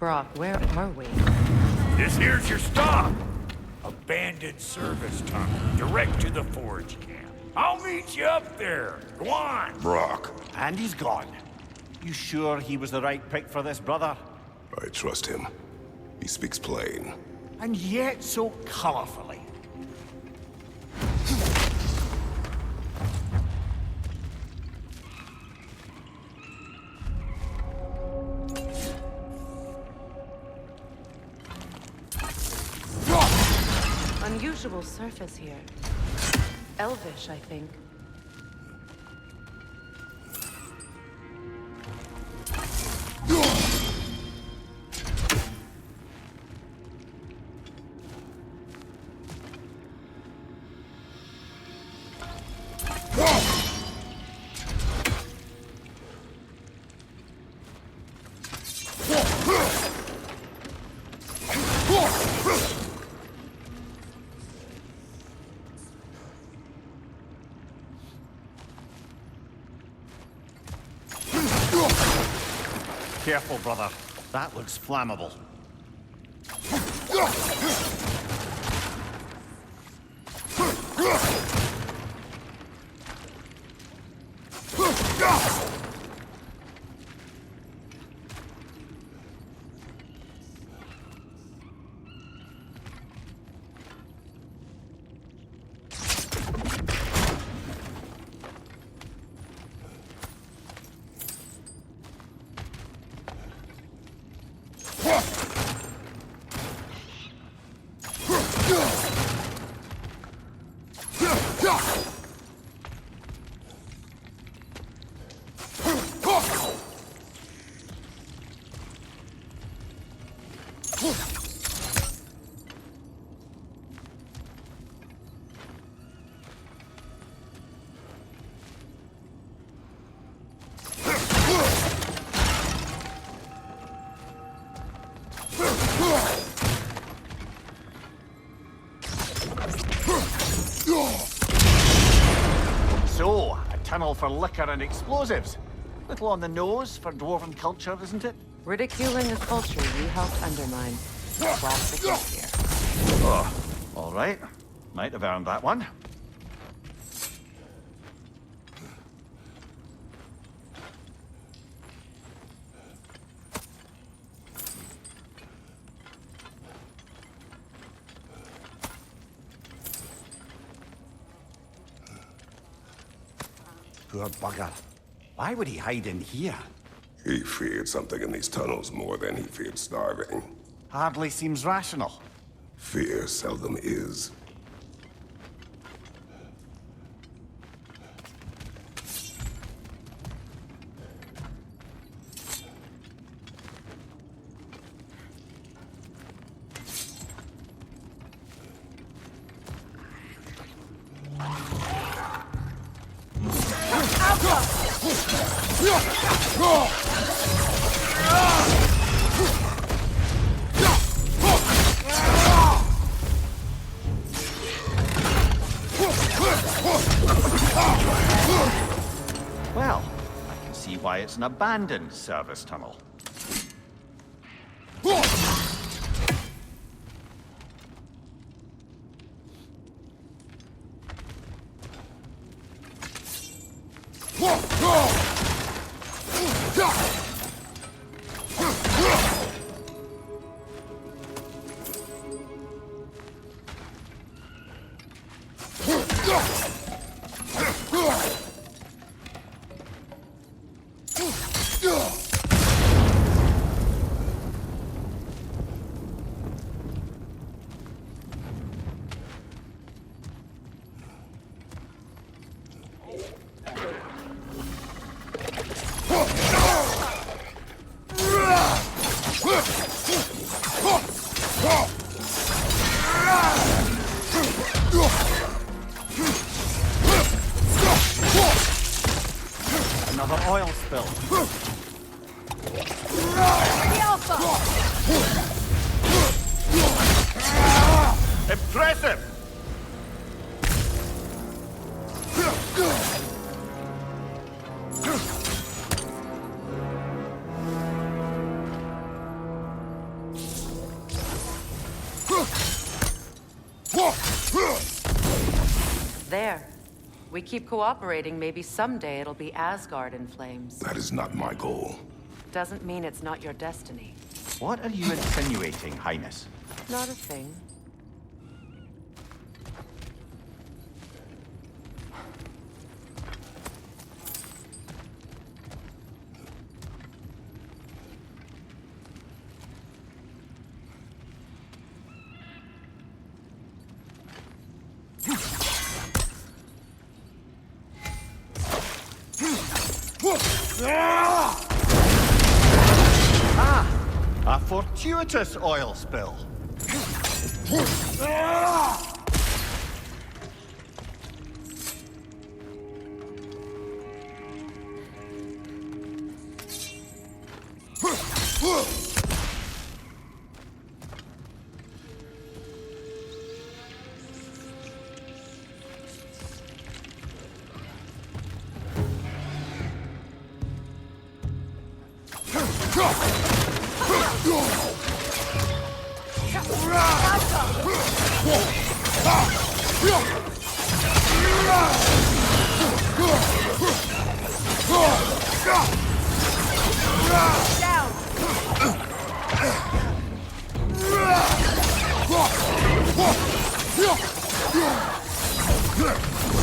Brock, where are we? This here's your stop. Abandoned service tunnel, direct to the forge camp. I'll meet you up there. Go on. Brock, And he's gone. You sure he was the right pick for this, brother? I trust him. He speaks plain. And yet so colorfully. Unusual surface here. Elvish, I think. Careful, brother. That looks flammable. So, a tunnel for liquor and explosives. Little on the nose for dwarven culture, isn't it? Ridiculing a culture you helped undermine. Classic here. Oh, all right. Might have earned that one. Poor bugger. Why would he hide in here? He feared something in these tunnels more than he feared starving. Hardly seems rational. Fear seldom is. Well, I can see why it's an abandoned service tunnel. Another oil spill. Impressive! there. We keep cooperating, maybe someday it'll be Asgard in flames. That is not my goal. Doesn't mean it's not your destiny. What are you insinuating, Highness? Not a thing. A fortuitous oil spill.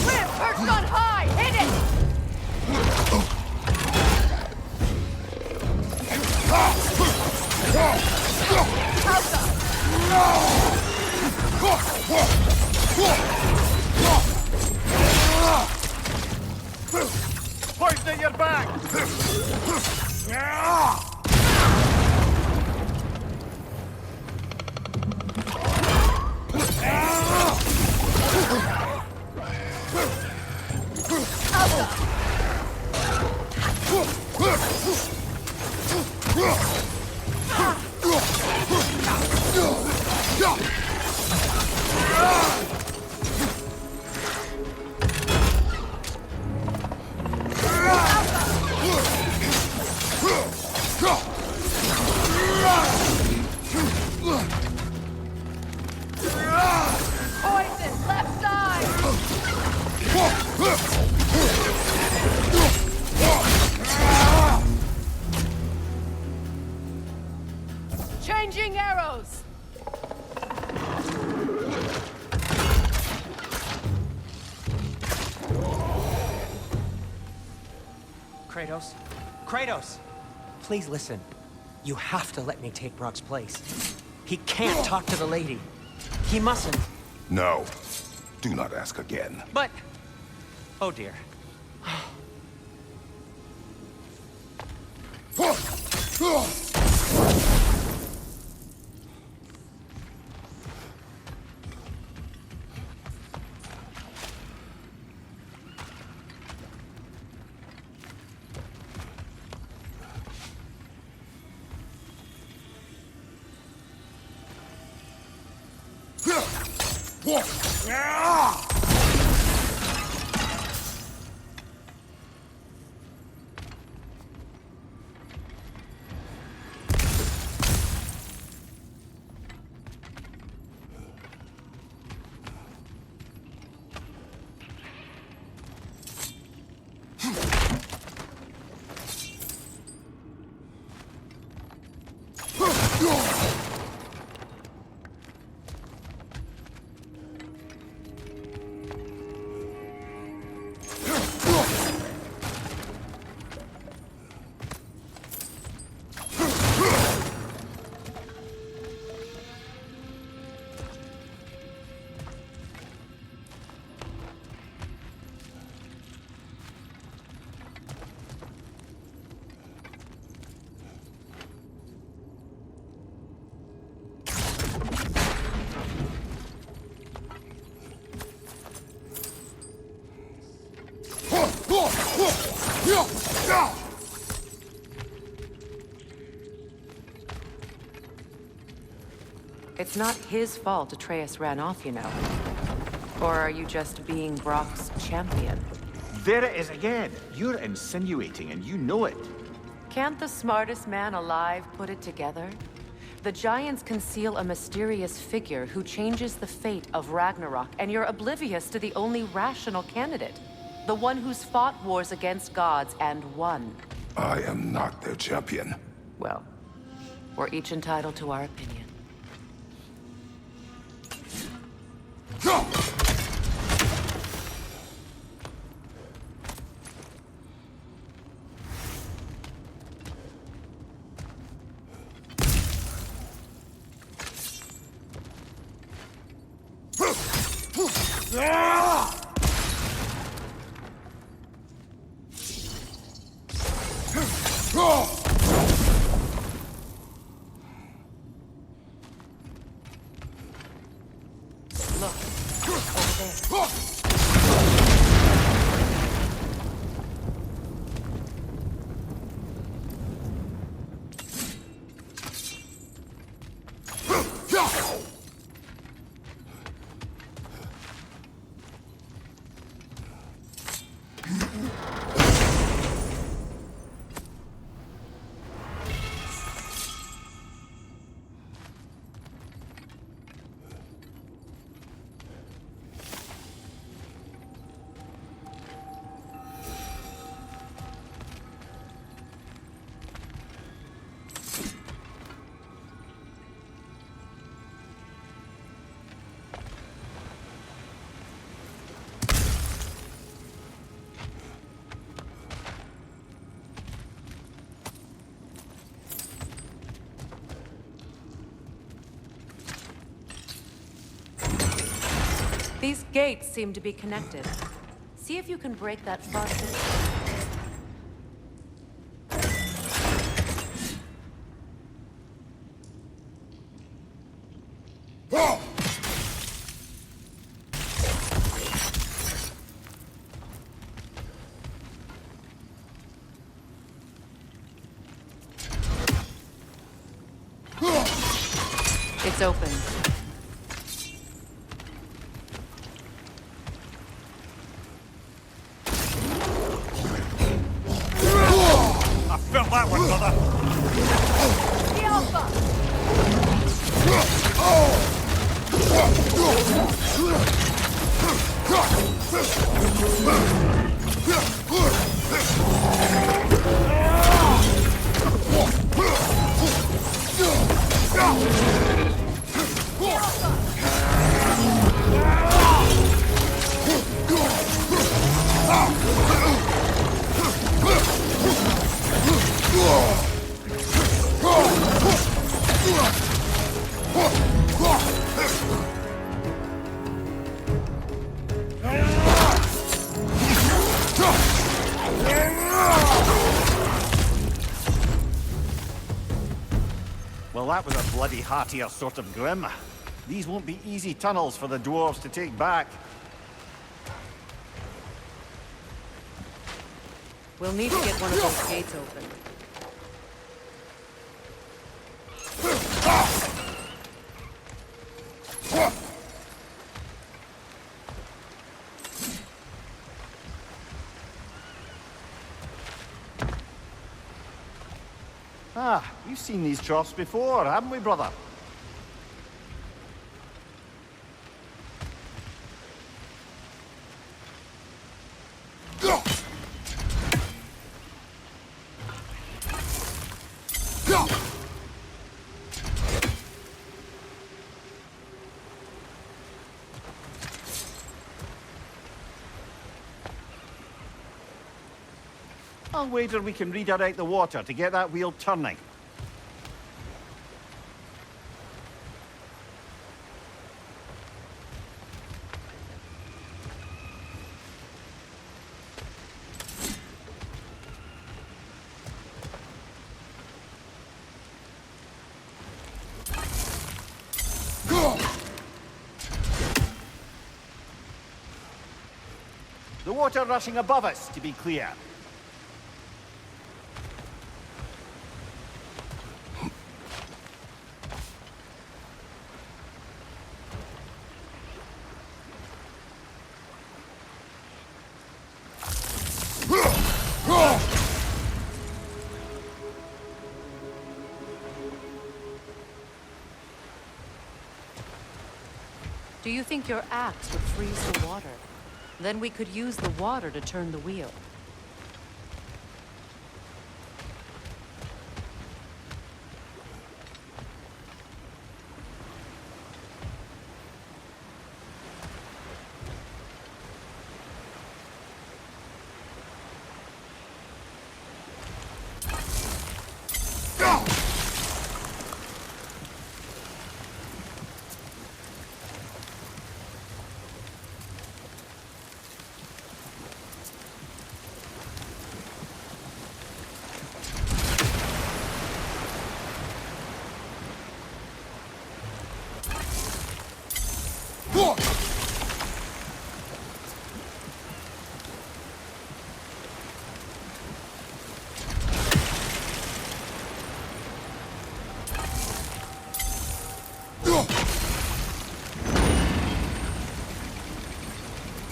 We're perched on high! Hit it! Poison at your back! Poison! Left side! Changing arrows! Kratos? Kratos! Please listen. You have to let me take Brock's place. He can't talk to the lady. He mustn't. No. Do not ask again. But... Oh dear. It's not his fault Atreus ran off, you know. Or are you just being Brock's champion? There it is again. You're insinuating and you know it. Can't the smartest man alive put it together? The Giants conceal a mysterious figure who changes the fate of Ragnarok, and you're oblivious to the only rational candidate. The one who's fought wars against gods and won. I am not their champion. Well, we're each entitled to our opinion. Look, over there. These gates seem to be connected. See if you can break that faucet. It's open. Felt that one, brother. The Alpha! Well, that was a bloody heartier sort of grim. These won't be easy tunnels for the dwarves to take back. We'll need to get one of those gates open. Ah, we've seen these troughs before, haven't we, brother? I'll wager we can redirect the water to get that wheel turning. The water rushing above us, to be clear. Do you think your axe would freeze the water? Then we could use the water to turn the wheel.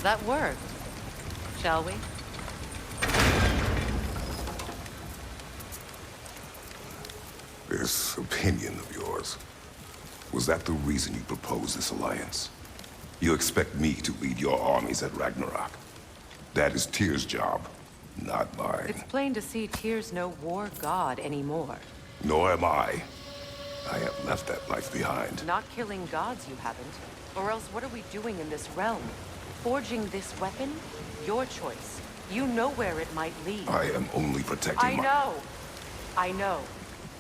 That worked, shall we? This opinion of yours, was that the reason you proposed this alliance? You expect me to lead your armies at Ragnarok? That is Tyr's job, not mine. It's plain to see Tyr's no war god anymore. Nor am I. I have left that life behind. Not killing gods, you haven't. Or else what are we doing in this realm? Forging this weapon? Your choice. You know where it might lead. I am only protecting I know. I know.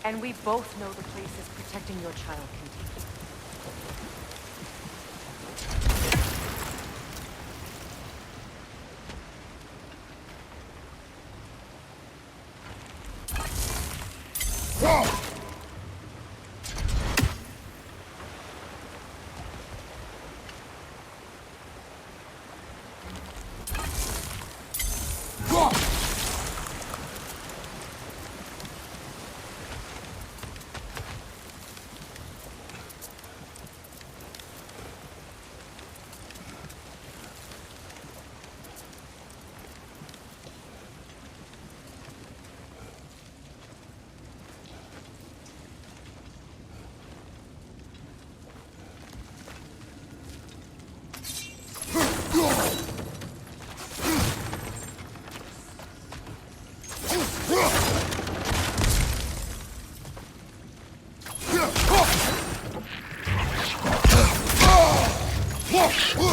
And we both know the places protecting your child can take.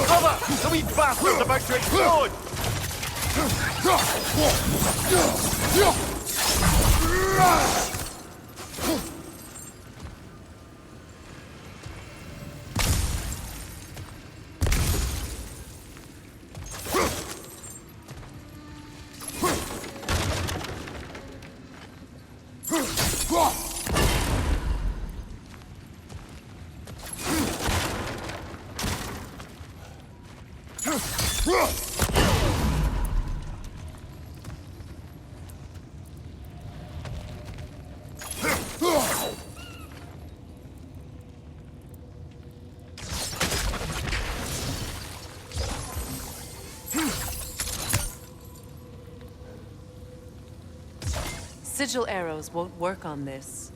Cover! The wee bastard's about to explode! Sigil arrows won't work on this.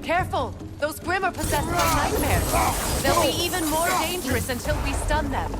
Careful! Those Grim are possessed by nightmares. They'll be even more dangerous until we stun them.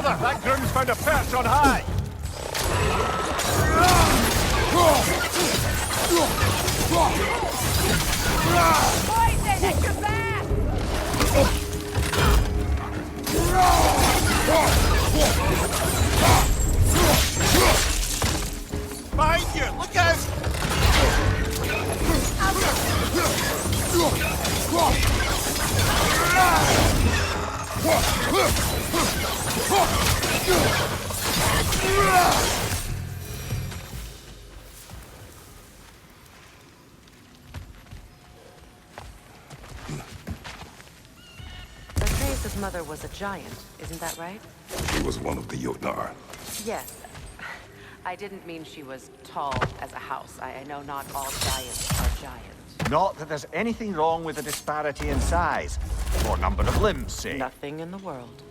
Brother, that groom's found a perch on high! Poison at your back! Behind you! Look out! Atreus' mother was a giant, isn't that right? She was one of the Jotnar. Yes. I didn't mean she was tall as a house. I know not all giants are giants. Not that there's anything wrong with the disparity in size, or number of limbs, say. Nothing in the world.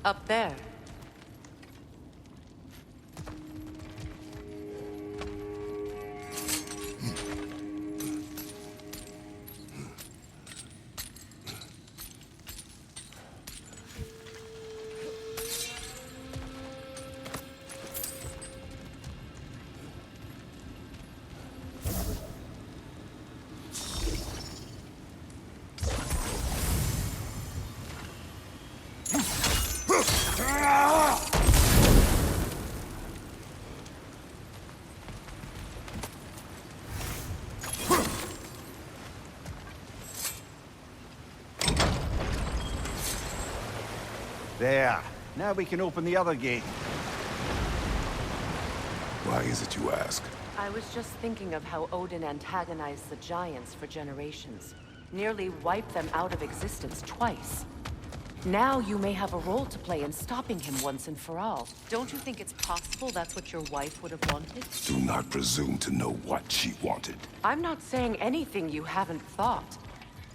Up there. There. Now we can open the other gate. Why is it you ask? I was just thinking of how Odin antagonized the giants for generations. Nearly wiped them out of existence twice. Now you may have a role to play in stopping him once and for all. Don't you think it's possible that's what your wife would have wanted? Do not presume to know what she wanted. I'm not saying anything you haven't thought.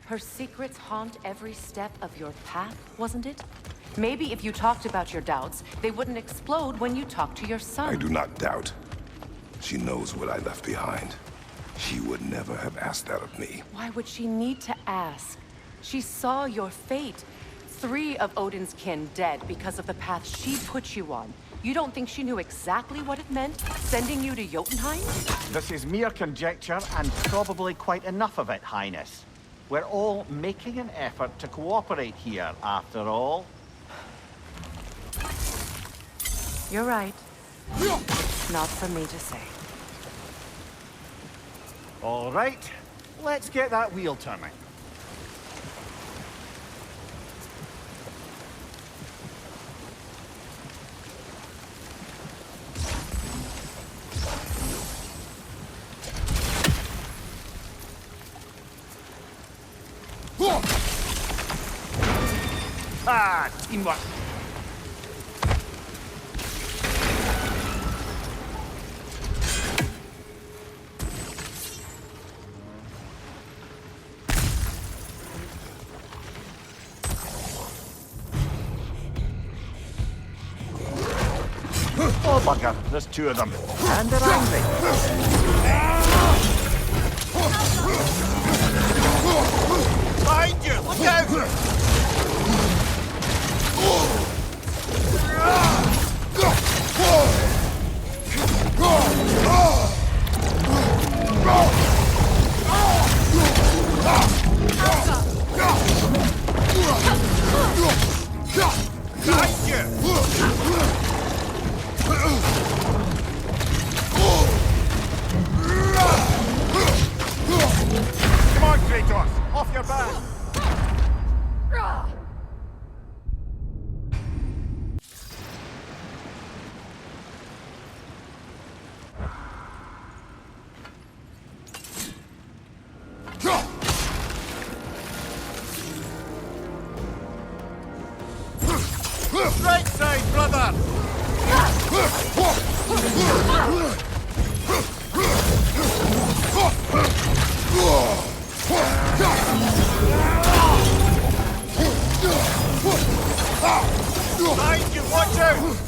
Her secrets haunt every step of your path, wasn't it? Maybe if you talked about your doubts, they wouldn't explode when you talked to your son. I do not doubt. She knows what I left behind. She would never have asked that of me. Why would she need to ask? She saw your fate. 3 of Odin's kin dead because of the path she put you on. You don't think she knew exactly what it meant, sending you to Jotunheim? This is mere conjecture, and probably quite enough of it, Highness. We're all making an effort to cooperate here, after all. You're right. It's not for me to say. All right, let's get that wheel turning. Ah, teamwork. bugger. There's two of them. And they're angry. Behind you! Look out! Come on, Kratos! Off your back! Right side, brother! Behind you, watch out!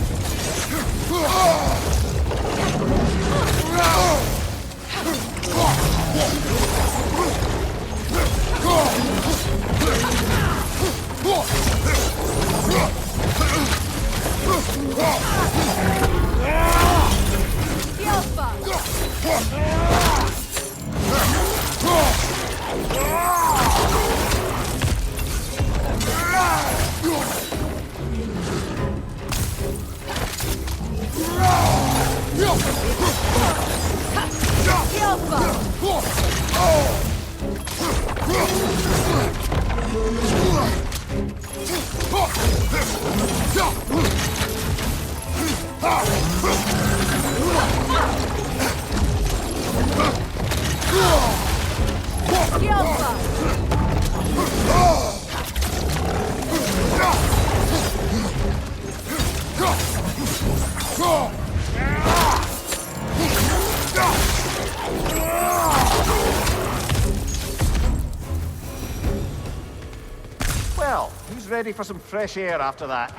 Well, who's ready for some fresh air after that?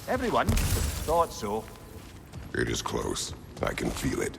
Everyone? Thought so. It is close. I can feel it.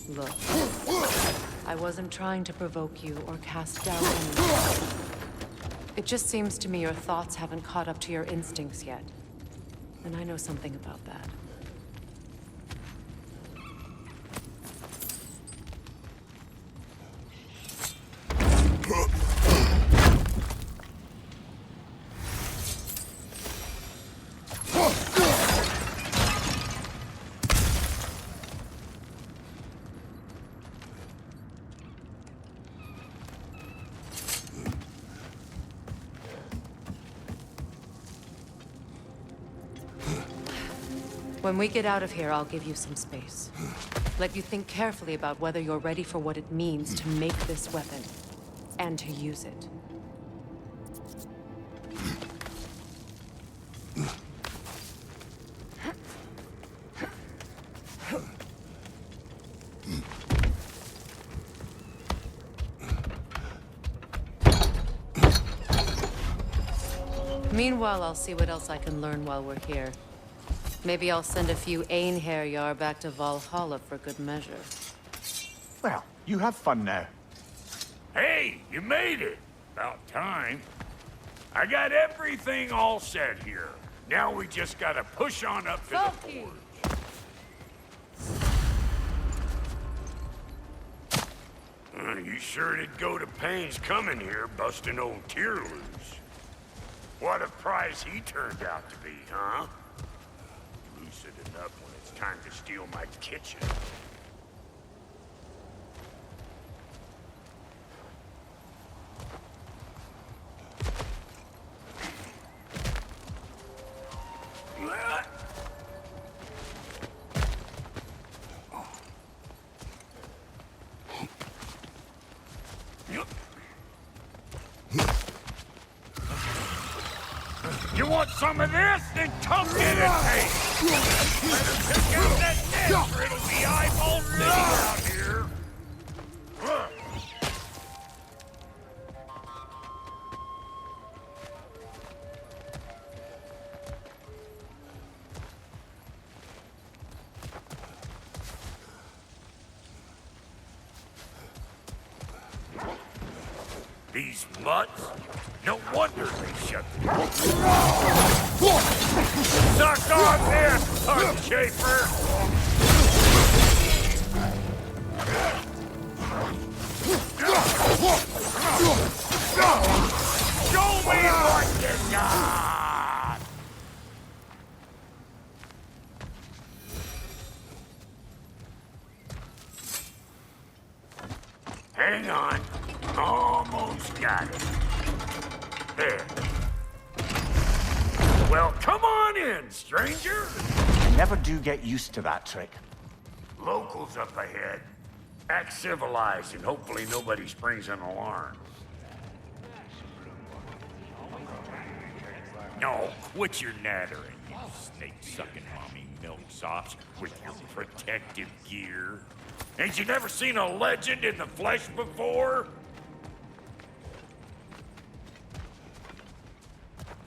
Look, I wasn't trying to provoke you or cast doubt on you. It just seems to me your thoughts haven't caught up to your instincts yet. And I know something about that. When we get out of here, I'll give you some space. Let you think carefully about whether you're ready for what it means to make this weapon, and to use it. Meanwhile, I'll see what else I can learn while we're here. Maybe I'll send a few Einherjar back to Valhalla for good measure. Well, you have fun now. Hey, you made it! About time. I got everything all set here. Now we just gotta push on up to the forge. You sure did go to pains coming here, busting old Tyr loose. What a prize he turned out to be, huh? Lucid enough when it's time to steal my kitchen. You want some of this? Then come get it, mate! Better pick out that net, or it'll be eyeball city out here! These mutts? No wonder they shut the door. Suck on this, Cockchafer! Show me what you got! Hang on. Almost got it. There. Well, come on in, stranger. You never do get used to that trick. Locals up ahead. Act civilized and hopefully nobody springs an alarm. No, quit your nattering, you snake-sucking mommy milksops with your protective gear. Ain't you never seen a legend in the flesh before?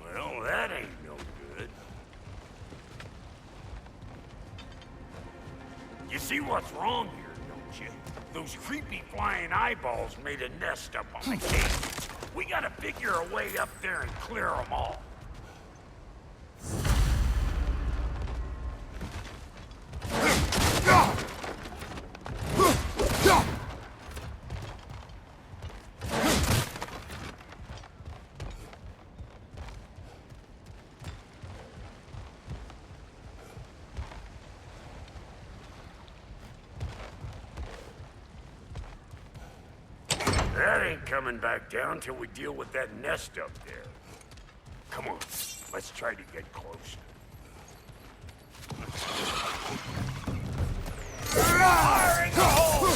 Well, that ain't no good. You see what's wrong here, don't you? Those creepy flying eyeballs made a nest up on the cage. We gotta figure a way up there and clear them all. That ain't coming back down till we deal with that nest up there. Come on, let's try to get closer. Fire in the hole!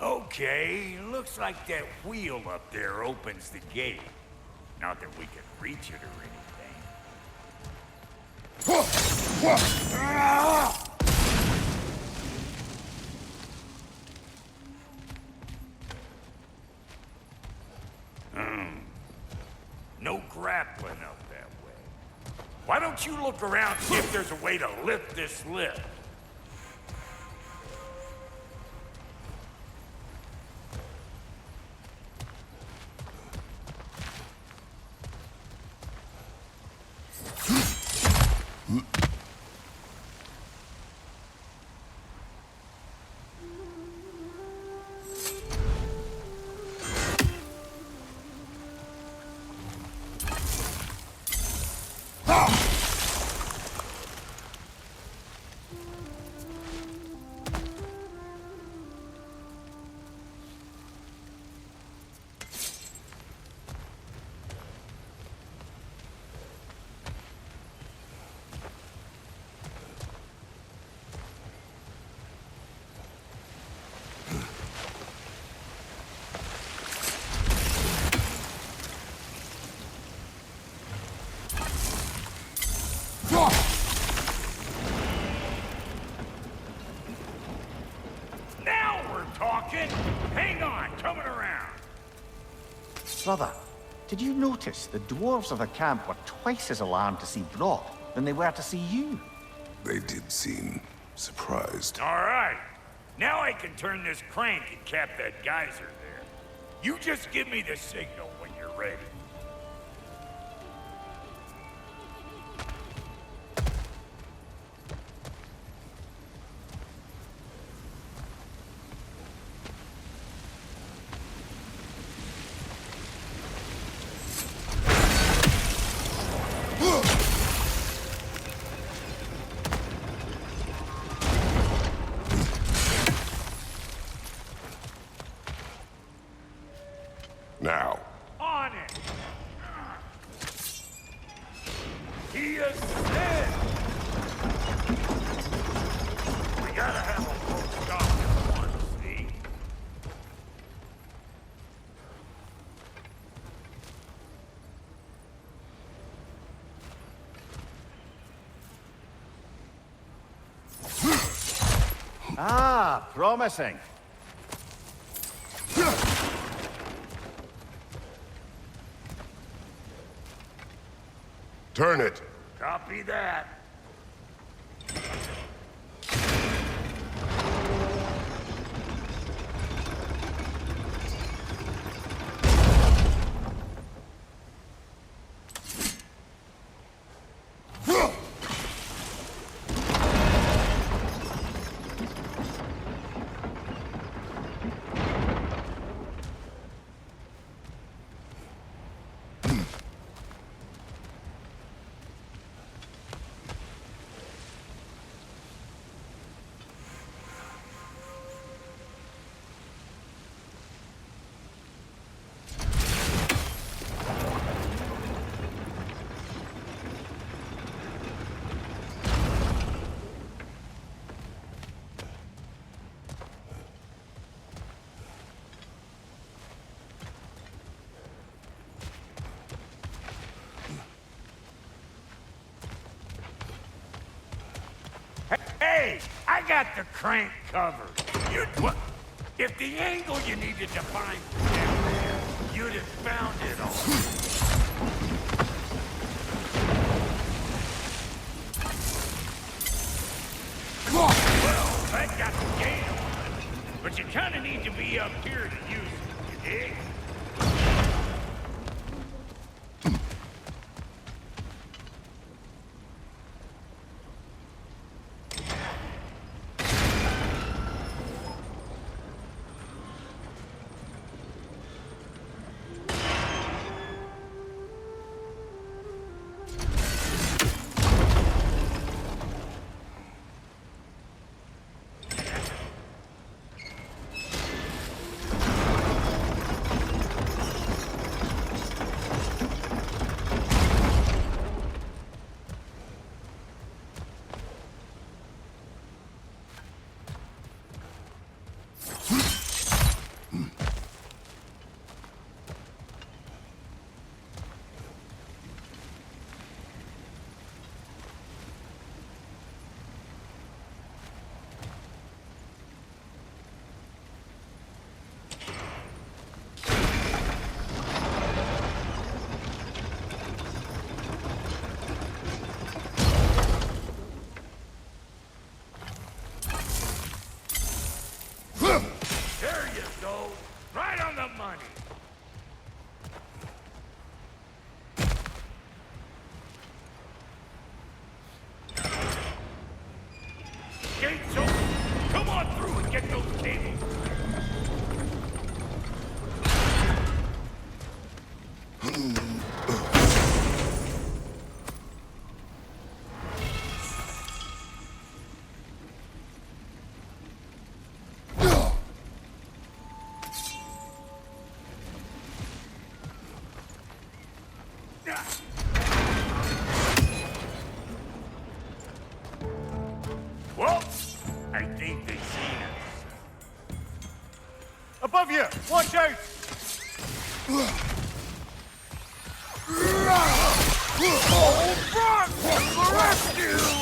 Okay, looks like that wheel up there opens the gate. Not that we can reach it or anything. No grappling up that way. Why don't you look around, see if there's a way to lift this lift? talking? Hang on, coming around. Brother, did you notice the dwarves of the camp were twice as alarmed to see Brock than they were to see you? They did seem surprised. All right. Now I can turn this crank and cap that geyser there. You just give me the signal when you're ready. Now, On it! He is dead! We gotta have a full stop at once, see? Ah, promising. turn it. Copy that. Hey, I got the crank covered. What? If the angle you needed to find was down there, you'd have found it all. Well, that got the gate on, but you kind of need to be up here to use it, you dig? There you go. Right on the money. Gates open. Come on through and get those cables. Well, I think they've seen us. Above you! Watch out! Oh, Brock! For rescue!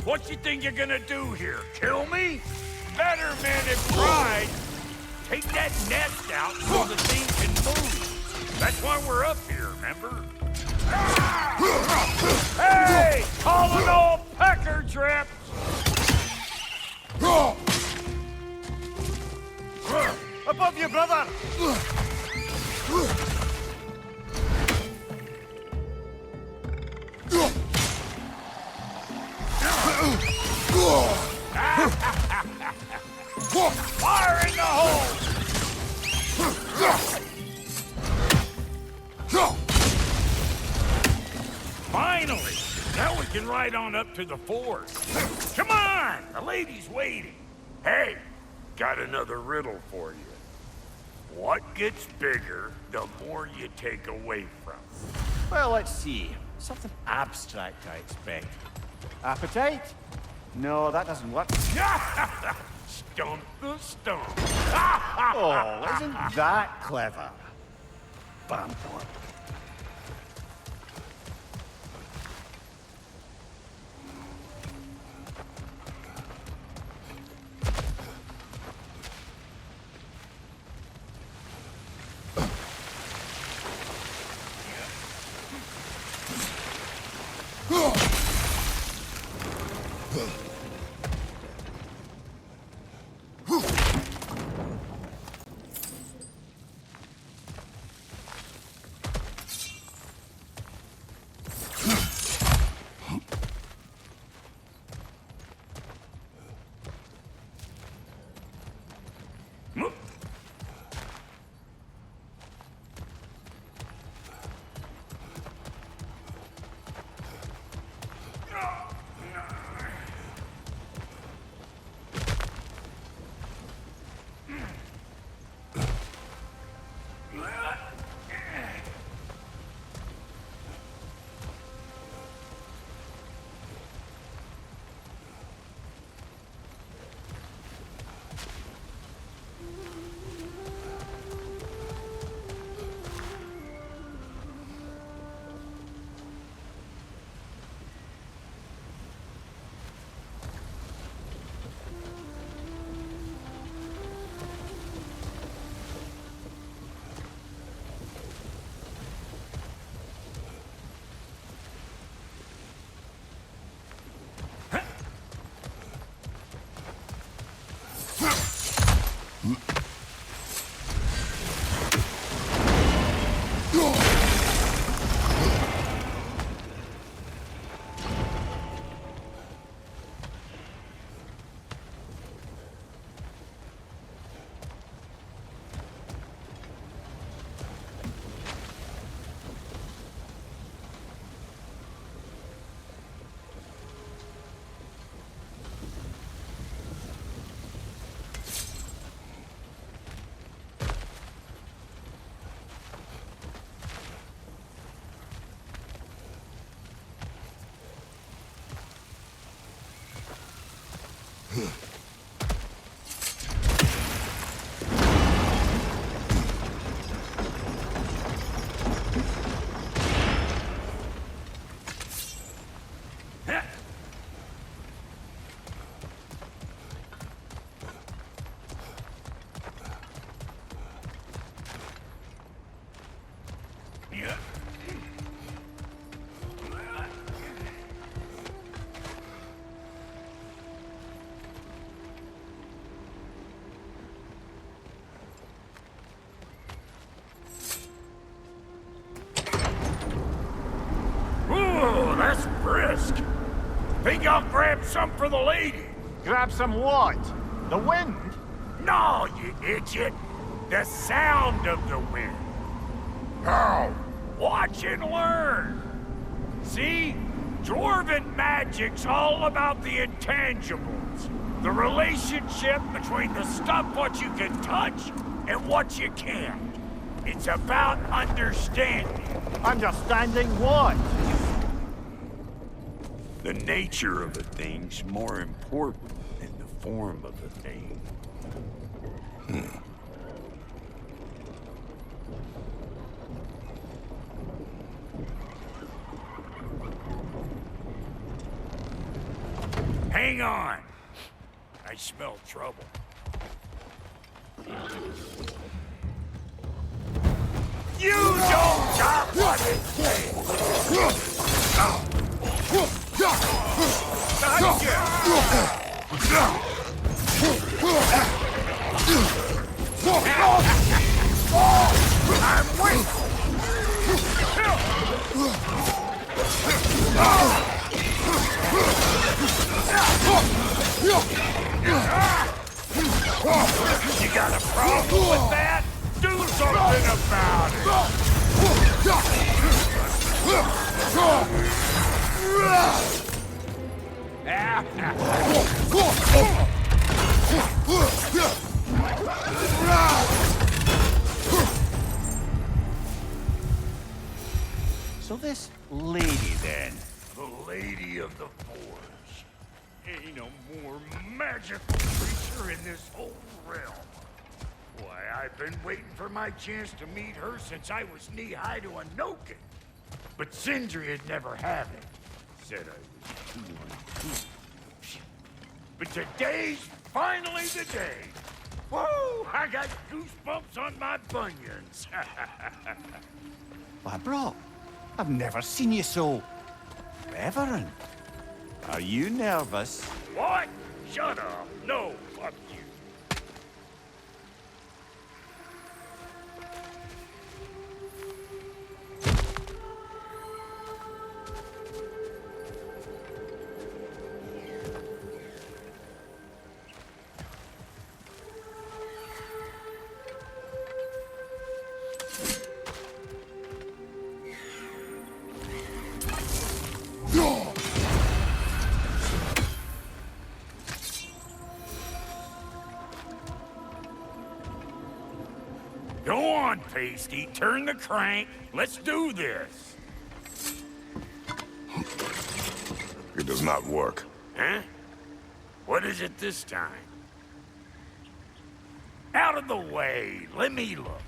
What you think you're gonna do here? Kill me? Better men have tried. Take that nest out so the thing can move. That's why we're up here, remember? Hey! Calling all pecker trips! Above you, brother! Fire in the hole! Finally! Now we can ride on up to the fort. Come on! The lady's waiting. Hey, got another riddle for you. What gets bigger the more you take away from? Well, let's see. Something abstract, I expect. Appetite? No, that doesn't work. Stump the stump. Oh, isn't that clever? Bamport. That's brisk. Think I'll grab some for the lady? Grab some what? The wind? No, you idiot. The sound of the wind. How? Watch and learn. See? Dwarven magic's all about the intangibles. The relationship between the stuff what you can touch and what you can't. It's about understanding. Understanding what? The nature of a thing's more important than the form of a thing. Hang on. I smell trouble. You don't got what it takes! I'm waiting! You got a problem with that? Do something about So this lady, then? the Lady of the Forge. Ain't no more magical creature in this whole realm. Why, I've been waiting for my chance to meet her since I was knee-high to a Noken. But Sindri would never have it. Said I was too uncool. But today's finally the day. Whoa! I got goosebumps on my bunions. Why, bro, I've never seen you so reverent. Are you nervous? What? Shut up. No, fuck you. Go on, Pasty. Turn the crank. Let's do this. It does not work. Huh? What is it this time? Out of the way. Let me look.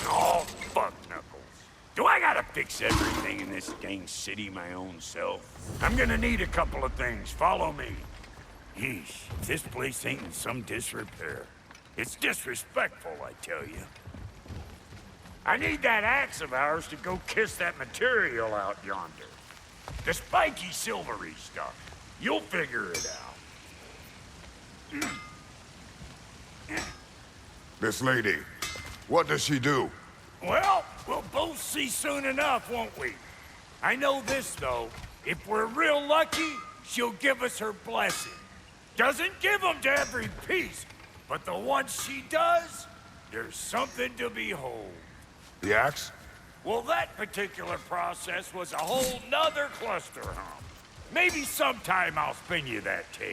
Oh, fuck knuckles. Do I gotta fix everything in this dang city my own self? I'm gonna need a couple of things. Follow me. Yeesh, if this place ain't in some disrepair. It's disrespectful, I tell you. I need that axe of ours to go kiss that material out yonder. The spiky silvery stuff. You'll figure it out. This lady, what does she do? Well, we'll both see soon enough, won't we? I know this, though. If we're real lucky, she'll give us her blessing. Doesn't give them to every piece, but the ones she does, there's something to behold. The axe? Well, that particular process was a whole nother cluster hump. Maybe sometime I'll spin you that tale.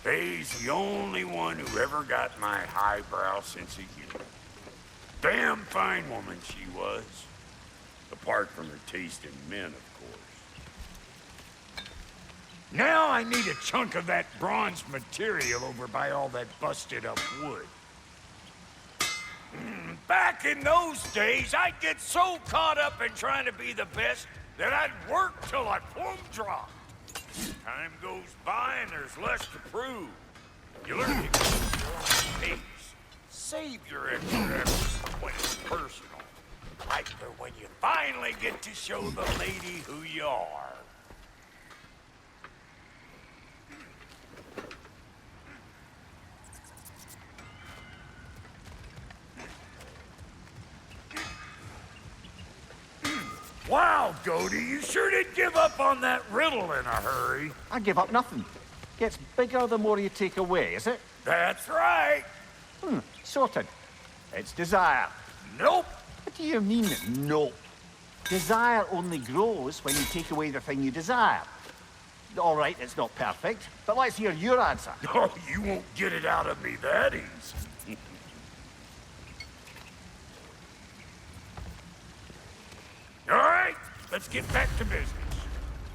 Faye's the only one who ever got my highbrow sense of humor. Damn fine woman she was. Apart from her taste in men, of course. Now I need a chunk of that bronze material over by all that busted up wood. Back in those days, I'd get so caught up in trying to be the best that I'd work till I plumb dropped. Time goes by and there's less to prove. You learn to keep your own pace. Save your extra effort when it's personal. Like for when you finally get to show the lady who you are. Wow, Goaty, you sure did give up on that riddle in a hurry. I give up nothing. Gets bigger the more you take away, is it? That's right. Sorted. It's desire. Nope. What do you mean, nope? Desire only grows when you take away the thing you desire. All right, it's not perfect, but let's hear your answer. Oh, you won't get it out of me that easy. All right, let's get back to business.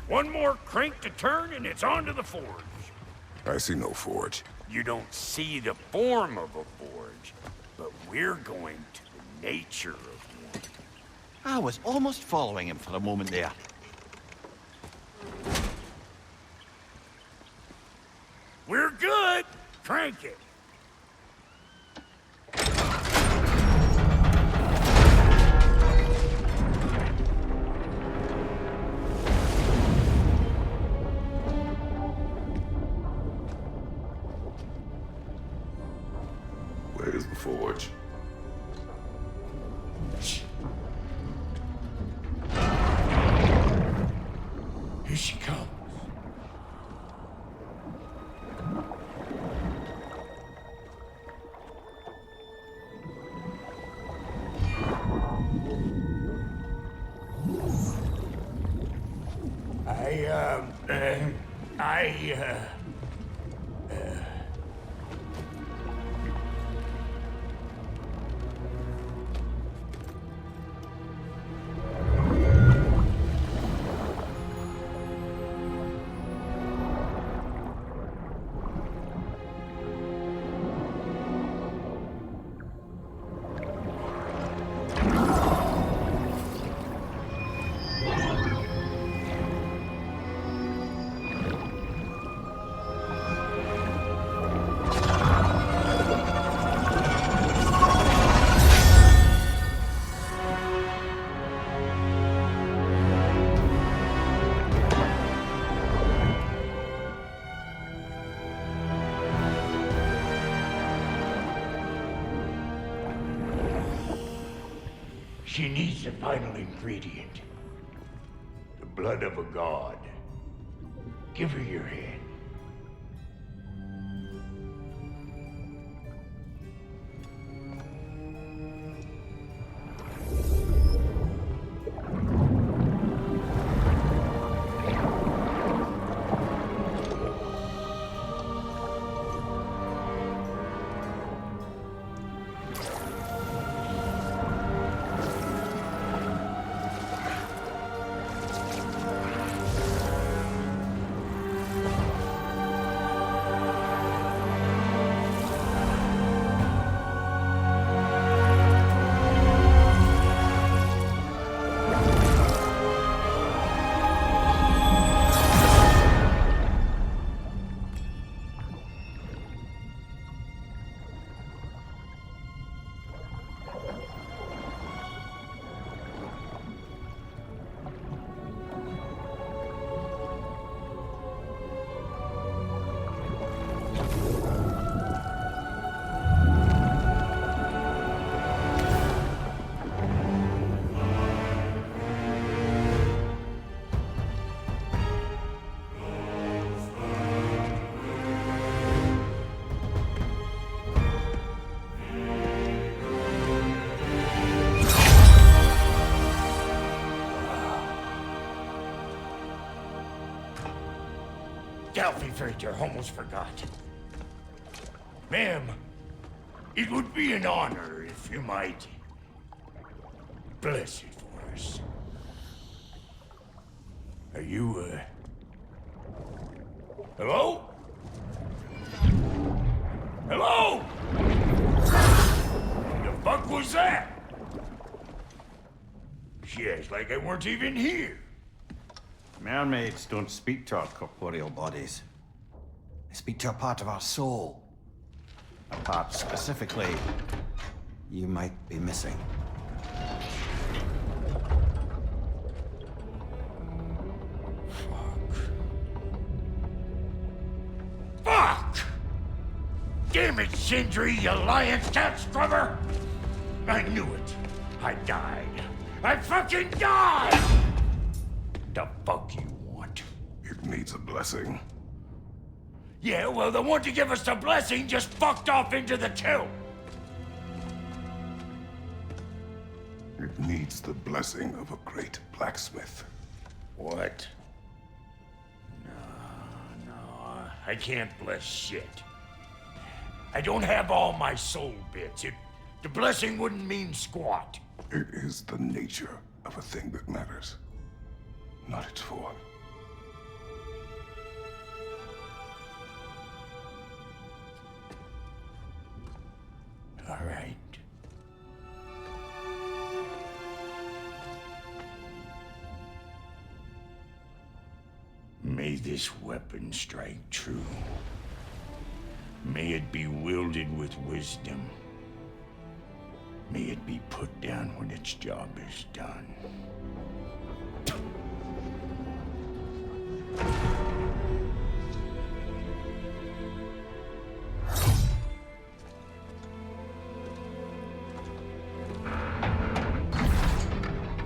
One more crank to turn and it's on to the forge. I see no forge. You don't see the form of a forge, but we're going to the nature of one. I was almost following him for a moment there. We're good. Crank it. Where's the forge? Here she comes. She needs the final ingredient. The blood of a god. Give her your hand. Freighter, almost forgot. Ma'am, it would be an honor if you might bless it for us. Are you, hello? Hello? The fuck was that? She acts like I weren't even here. Mermaids don't speak to our corporeal bodies. They speak to a part of our soul. A part specifically you might be missing. Fuck! Damn it, Sindri, you lion cat scrubber! I knew it. I died. I fucking died! The fuck you want? It needs a blessing. Yeah, well, the one to give us the blessing just fucked off into the tomb. It needs the blessing of a great blacksmith. What? No, I can't bless shit. I don't have all my soul bits. The blessing wouldn't mean squat. It is the nature of a thing that matters, not its form. All right. May this weapon strike true. May it be wielded with wisdom. May it be put down when its job is done.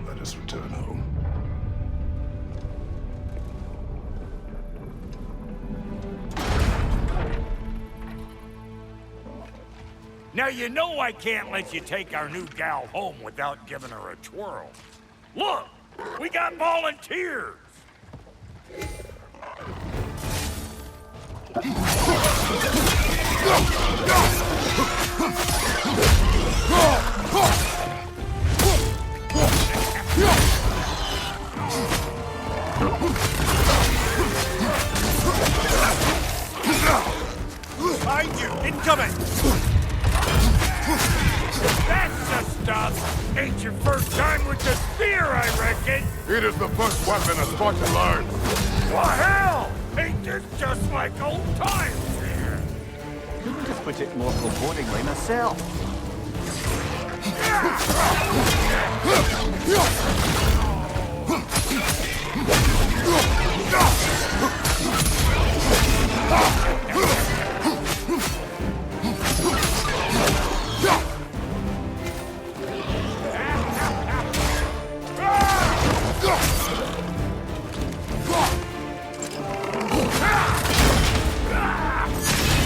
Let us return home. Now you know I can't let you take our new gal home without giving her a twirl. Look, we got volunteers. Behind you! Incoming! That's the stuff. Ain't your first time with the spear, I reckon. It is the first weapon a Spartan learns. Well, hell! Ain't this just like old times here? Couldn't just put it more forebodingly myself.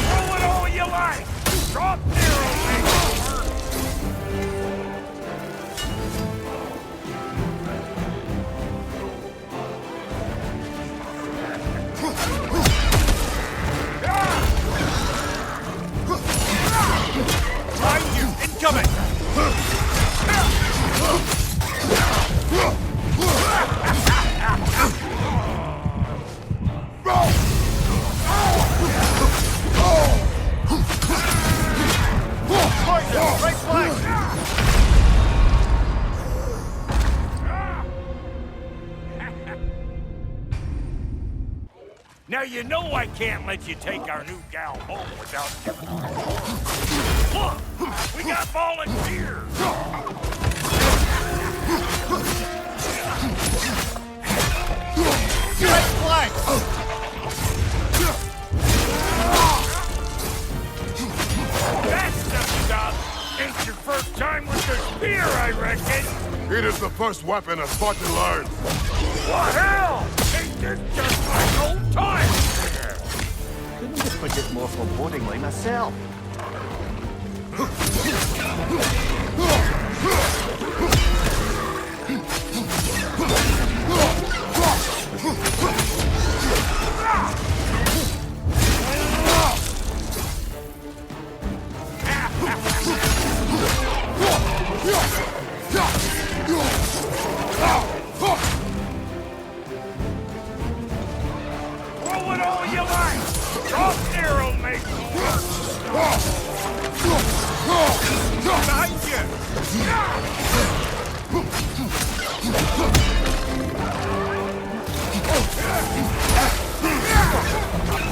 Throw it all you like! Drop arrow, make Behind you! Incoming! Right flank! Now you know I can't let you take our new gal home without giving her a twirl. Look, we got volunteers. Right flank! That's the stuff. Ain't your first time with the spear, I reckon. It is the first weapon a Spartan learns. What hell? Ain't this just like old times here? Couldn't just put it more forebodingly myself. Throw it all you like. Drop arrow, make it work. Behind you!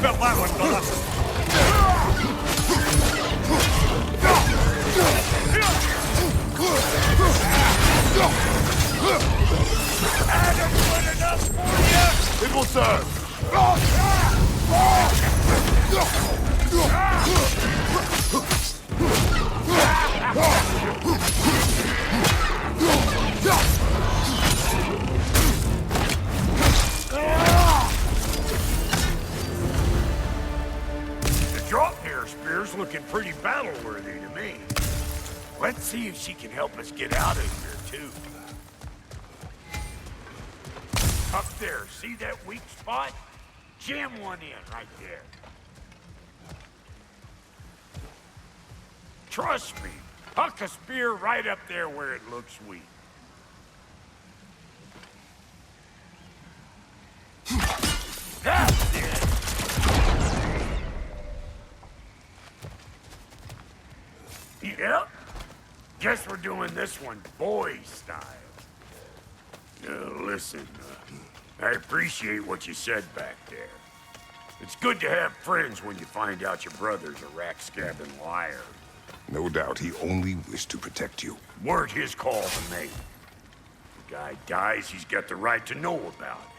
Felt that one, brother. Adequate enough for you? It will serve. The drop-near spear's looking pretty battle-worthy to me. Let's see if she can help us get out of here, too. Up there, see that weak spot? Jam one in right there. Trust me, huck a spear right up there where it looks weak. That's it! Yep. Guess we're doing this one boy style. Listen, I appreciate what you said back there. It's good to have friends when you find out your brother's a rack-scabbing liar. No doubt he only wished to protect you. Weren't his call to make. The guy dies, he's got the right to know about it.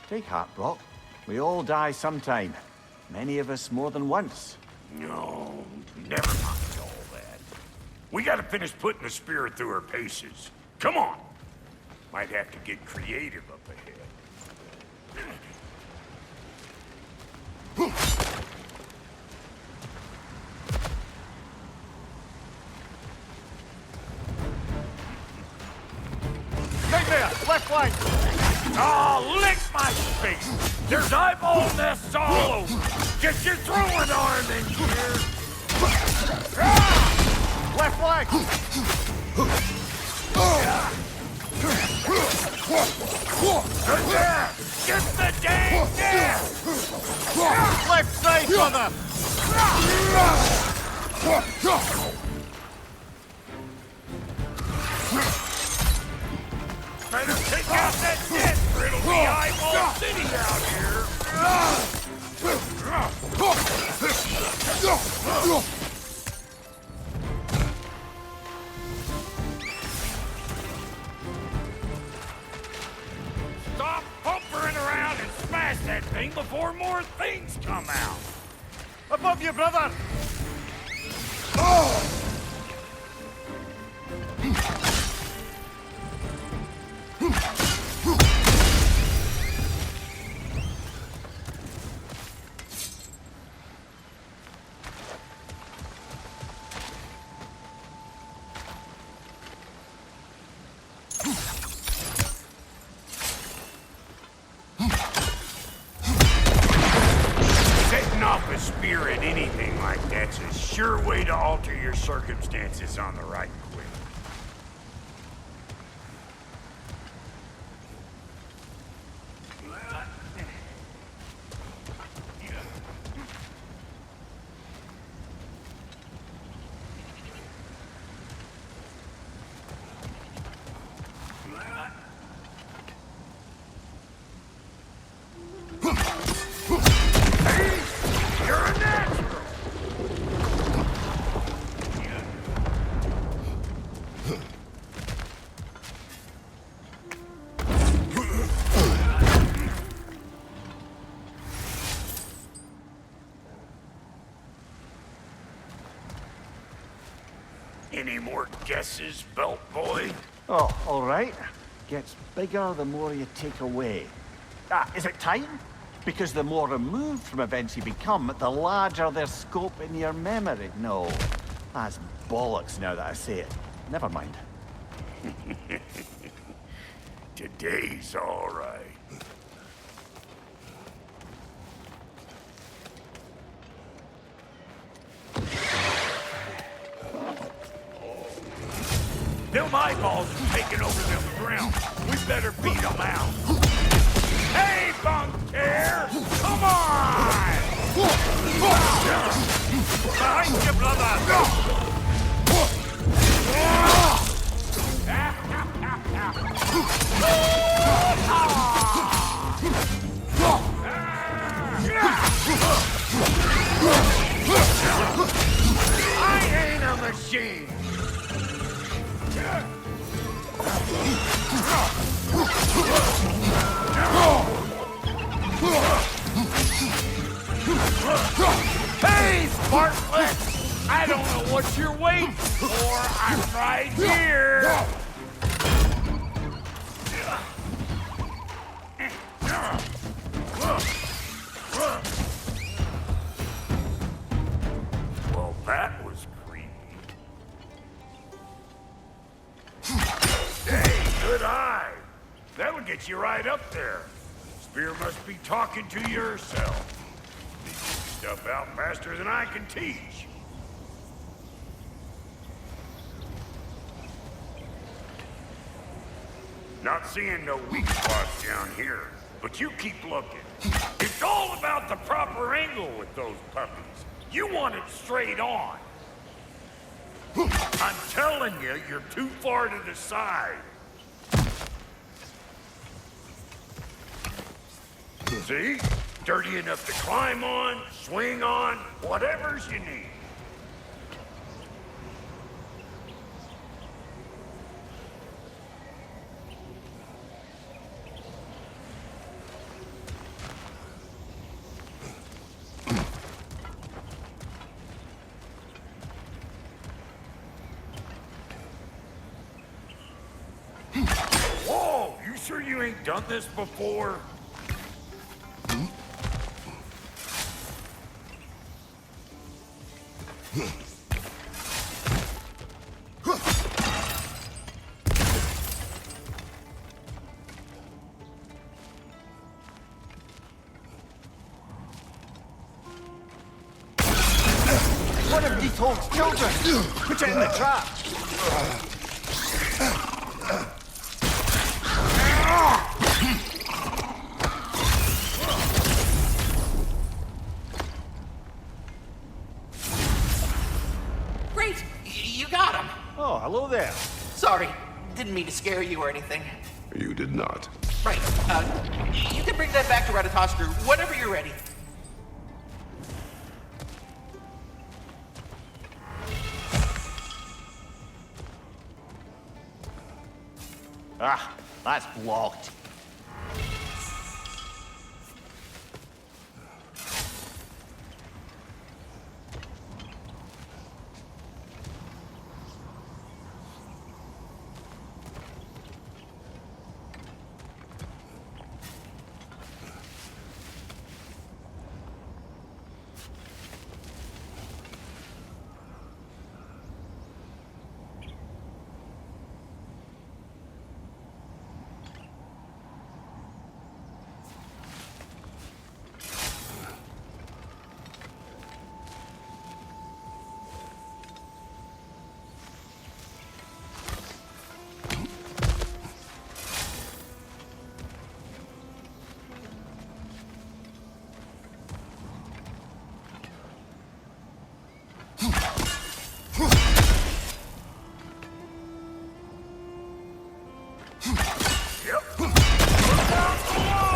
Take heart, Brock. We all die sometime. Many of us more than once. No, never mind all that. We gotta finish putting the spear through her paces. Come on! Might have to get creative up ahead. Right there! Left flank! Oh, lick my face! There's eyeball nests all over! Get your throwing arm in here! Left flank! Good there! Get the dang nest! Left side, brother! Better take out that nest or it'll be eyeball city out here! Stop pumpering around and smash that thing before more things come out! Above you, brother! Setting off a spear at anything like that's a sure way to alter your circumstances on the right quick. You're a natural! Any more guesses, belt boy? Oh, all right. Gets bigger the more you take away. Is it time? Because the more removed from events you become, the larger their scope in your memory. No, that's bollocks now that I say it. Never mind. Today's all right. Them eyeballs are taking over them ground. We better beat them out. Hey, Bunker! Come on! Behind you, brother! I ain't a machine! Hey, Sparklet! I don't know what you're waiting for. I'm right here! Well, that was creepy. Hey, good eye. That'll get you right up there. Spear must be talking to yourself. Figure stuff out faster than I can teach. Not seeing no weak spots down here, but you keep looking. It's all about the proper angle with those puppies. You want it straight on. I'm telling you, you're too far to the side. See? Dirty enough to climb on, swing on, whatever's you need. Whoa! You sure you ain't done this before? One of these Hulk's children! Put it in the trap! Great! You got him! Oh, hello there. Sorry, didn't mean to scare you or anything. You did not. Right, you can bring that back to Ratatoskru whenever you're ready. Ah, that's blocked.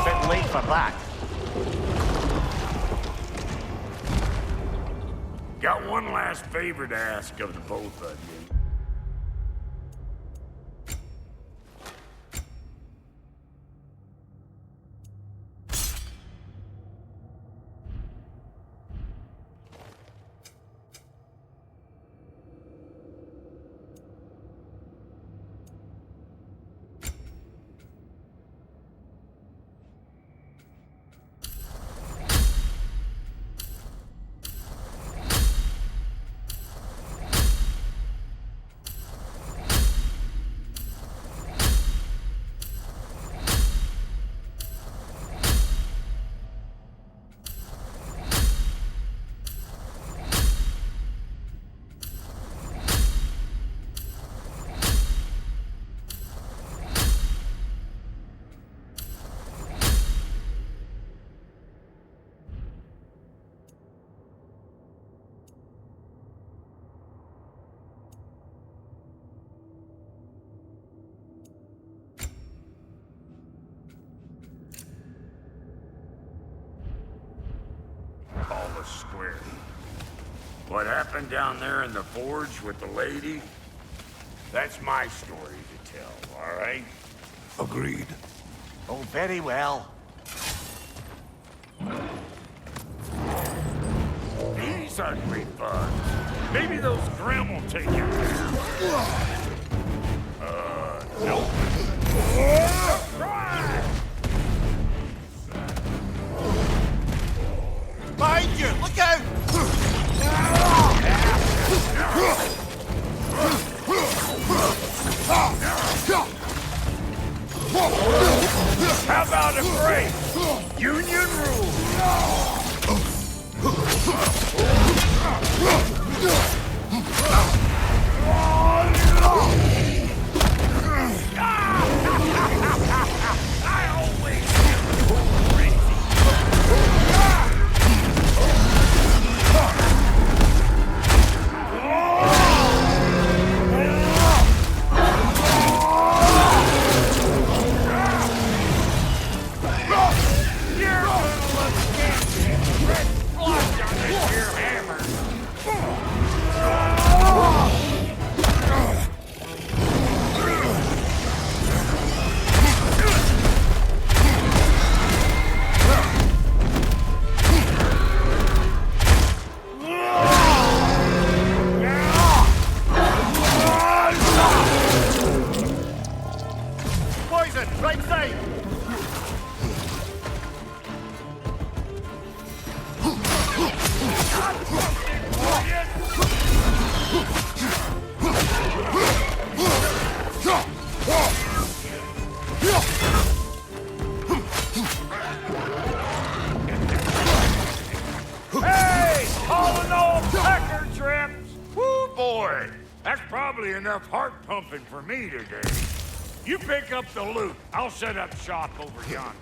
Bit late for that. Got one last favor to ask of the both of you. us square. What happened down there in the forge with the lady? That's my story to tell, all right? Agreed. Oh, very well. These ugly bugs. Maybe those Grim will take him down. Nope. Surprise! Behind you! Look out! How about a break? Union rules. I always Poison, right side! Hey! Calling all pecker trips! Woo boy! That's probably enough heart pumping for me today. You pick up the loot. I'll set up shop over yonder.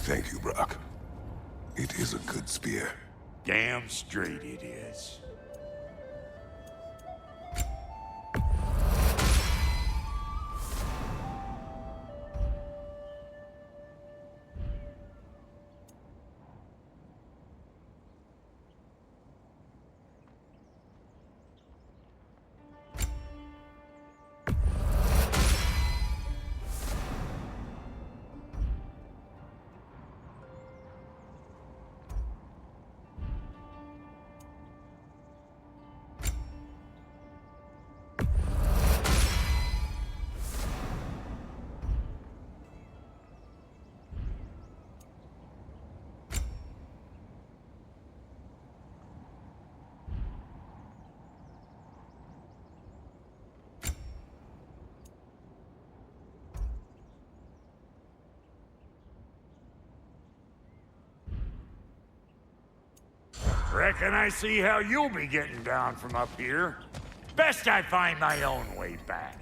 Thank you, Brock. It is a good spear. Damn straight it is. Reckon I see how you'll be getting down from up here. Best I find my own way back.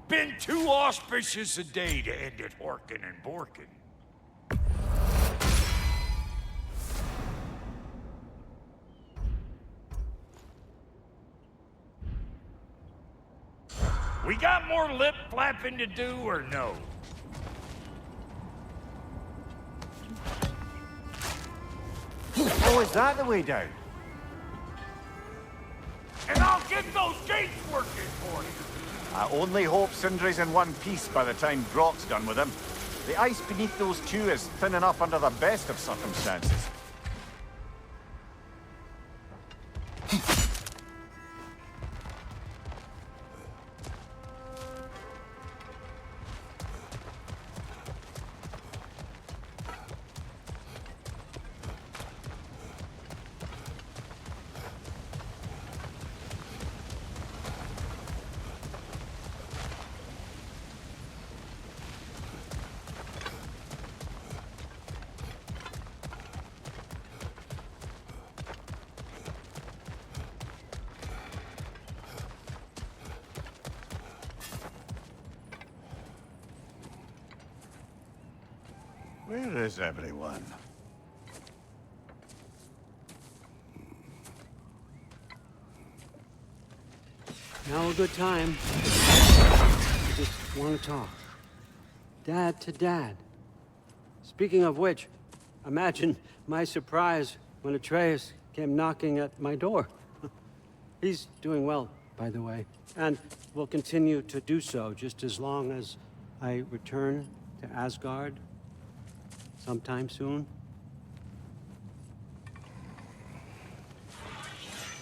Been too auspicious a day to end it horkin' and borkin'. We got more lip flapping to do or no? Oh, is that the way down? And I'll get those gates working for you. I only hope Sindri's in one piece by the time Brock's done with him. The ice beneath those two is thin enough under the best of circumstances. Where is everyone? Now a good time. I just want to talk. Dad to Dad. Speaking of which, imagine my surprise when Atreus came knocking at my door. He's doing well, by the way, and will continue to do so just as long as I return to Asgard sometime soon.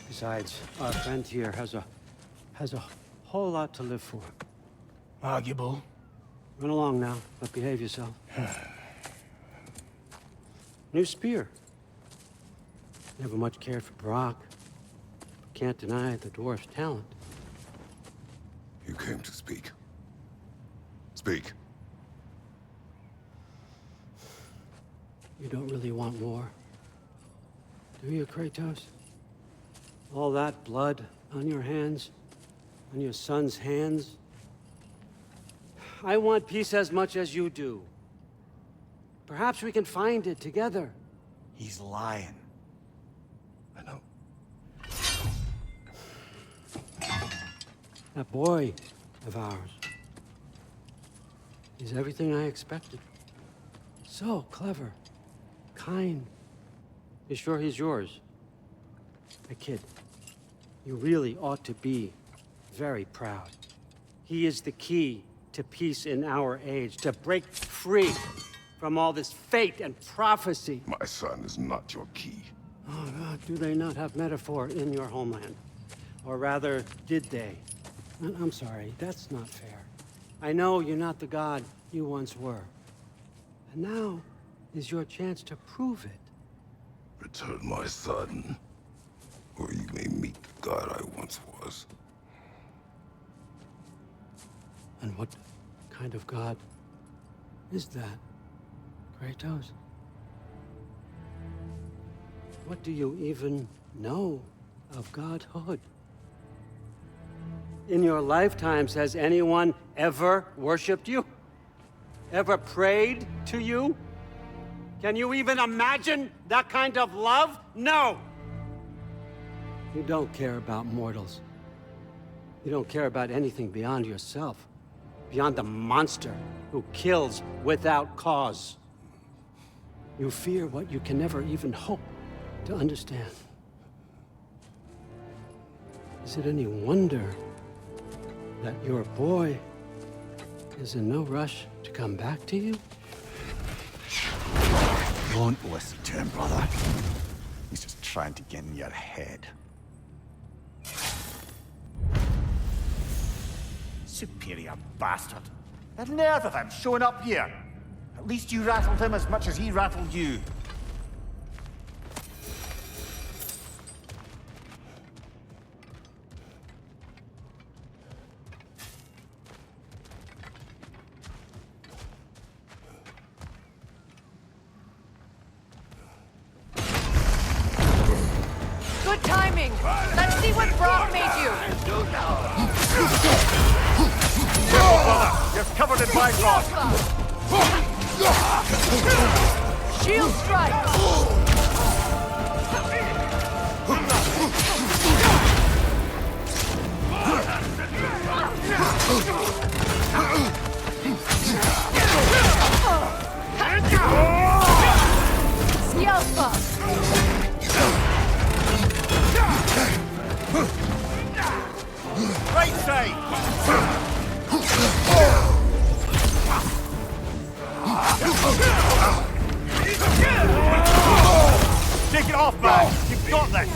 Besides, our friend here has a whole lot to live for. Arguable. Run along now, but behave yourself. New spear. Never much cared for Brock. Can't deny the dwarf's talent. You came to speak. Speak. You don't really want war, do you, Kratos? All that blood on your hands, on your son's hands. I want peace as much as you do. Perhaps we can find it together. He's lying. I know. That boy of ours. He's everything I expected. So clever, kind. You sure he's yours? A kid. You really ought to be very proud. He is the key to peace in our age, to break free from all this fate and prophecy. My son is not your key. Oh, God, do they not have metaphor in your homeland? Or rather, did they? I'm sorry, that's not fair. I know you're not the god you once were. And now is your chance to prove it. Return my son, or you may meet the god I once was. And what kind of god is that, Kratos? What do you even know of godhood? In your lifetimes, has anyone ever worshipped you? Ever prayed to you? Can you even imagine that kind of love? No! You don't care about mortals. You don't care about anything beyond yourself. Beyond the monster who kills without cause. You fear what you can never even hope to understand. Is it any wonder that your boy is in no rush to come back to you? Don't listen to him, brother. He's just trying to get in your head. Superior bastard. The nerve of him showing up here. At least you rattled him as much as he rattled you. Good timing! Let's see what Brock made you! You're covered in Bifrost! Shield strike! Scalpa! Right side! Take it off, man! You've got this!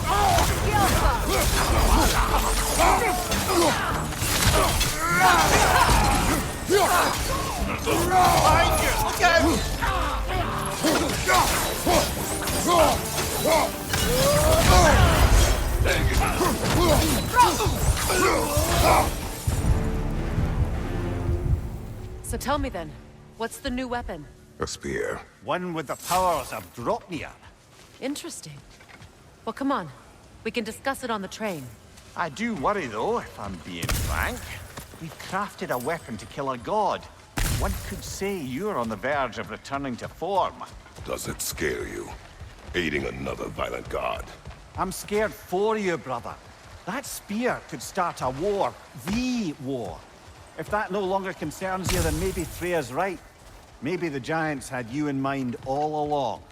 Behind you! Look out! So tell me then, what's the new weapon? A spear. One with the powers of Dropnir. Interesting. Well, come on. We can discuss it on the train. I do worry, though, if I'm being frank. We crafted a weapon to kill a god. one could say you're on the verge of returning to form. Does it scare you? Aiding another violent god? I'm scared for you, brother. That spear could start a war. The war. If that no longer concerns you, then maybe Freya's right. Maybe the Giants had you in mind all along.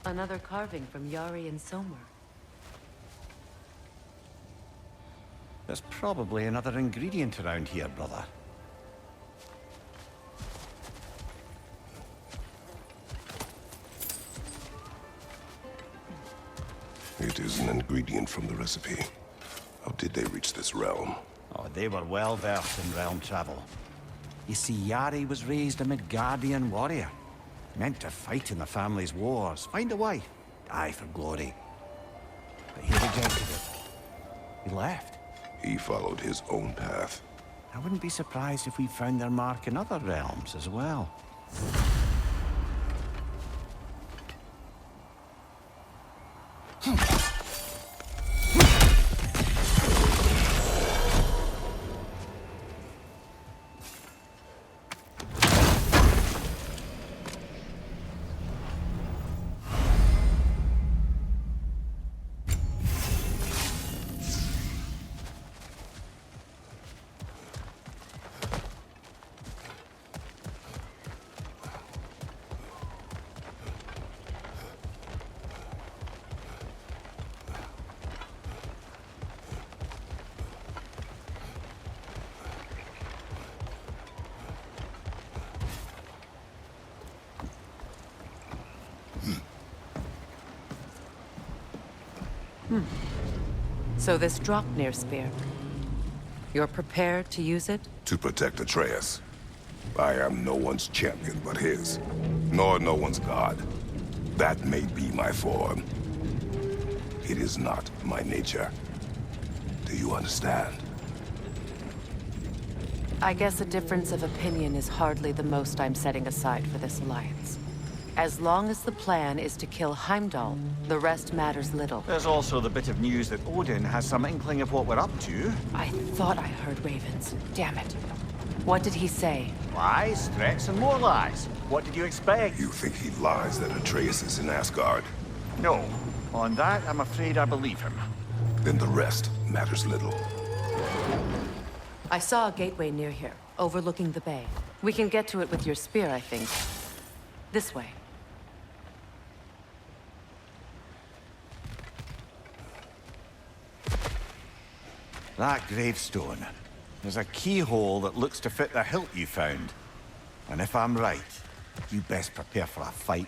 Another carving from Yari and Somer. There's probably another ingredient around here, brother. It is an ingredient from the recipe. How did they reach this realm? Oh, they were well versed in realm travel. You see, Yari was raised a Midgardian warrior. Meant to fight in the family's wars, find a wife, die for glory. But he rejected it. He left. He followed his own path. I wouldn't be surprised if we found their mark in other realms as well. So this Draupnir spear. You're prepared to use it? To protect Atreus. I am no one's champion but his, nor no one's god. That may be my form. It is not my nature. Do you understand? I guess a difference of opinion is hardly the most I'm setting aside for this alliance. As long as the plan is to kill Heimdall, the rest matters little. There's also the bit of news that Odin has some inkling of what we're up to. I thought I heard ravens. Damn it. What did he say? Lies, threats, and more lies. What did you expect? You think he lies that Atreus is in Asgard? No. On that, I'm afraid I believe him. Then the rest matters little. I saw a gateway near here, overlooking the bay. We can get to it with your spear, I think. This way. That gravestone. There's a keyhole that looks to fit the hilt you found. And if I'm right, you best prepare for a fight.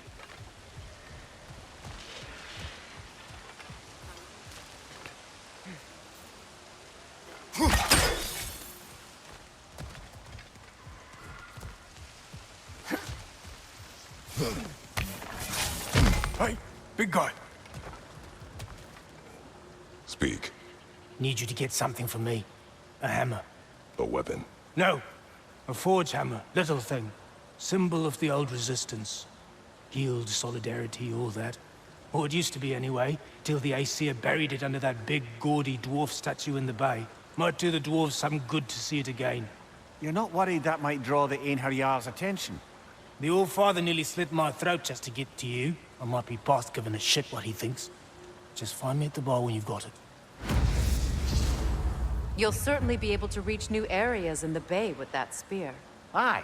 Hey, big guy. Speak. Need you to get something for me. A hammer. A weapon. No. A forge hammer. Little thing. Symbol of the old resistance. Guild, solidarity, all that. Or it used to be anyway, till the Aesir buried it under that big, gaudy dwarf statue in the bay. Might do the dwarves some good to see it again. You're not worried that might draw the Einherjar's attention? The old father nearly slit my throat just to get to you. I might be past giving a shit what he thinks. Just find me at the bar when you've got it. You'll certainly be able to reach new areas in the bay with that spear. Aye.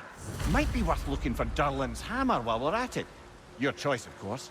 Might be worth looking for Durlin's hammer while we're at it. Your choice, of course.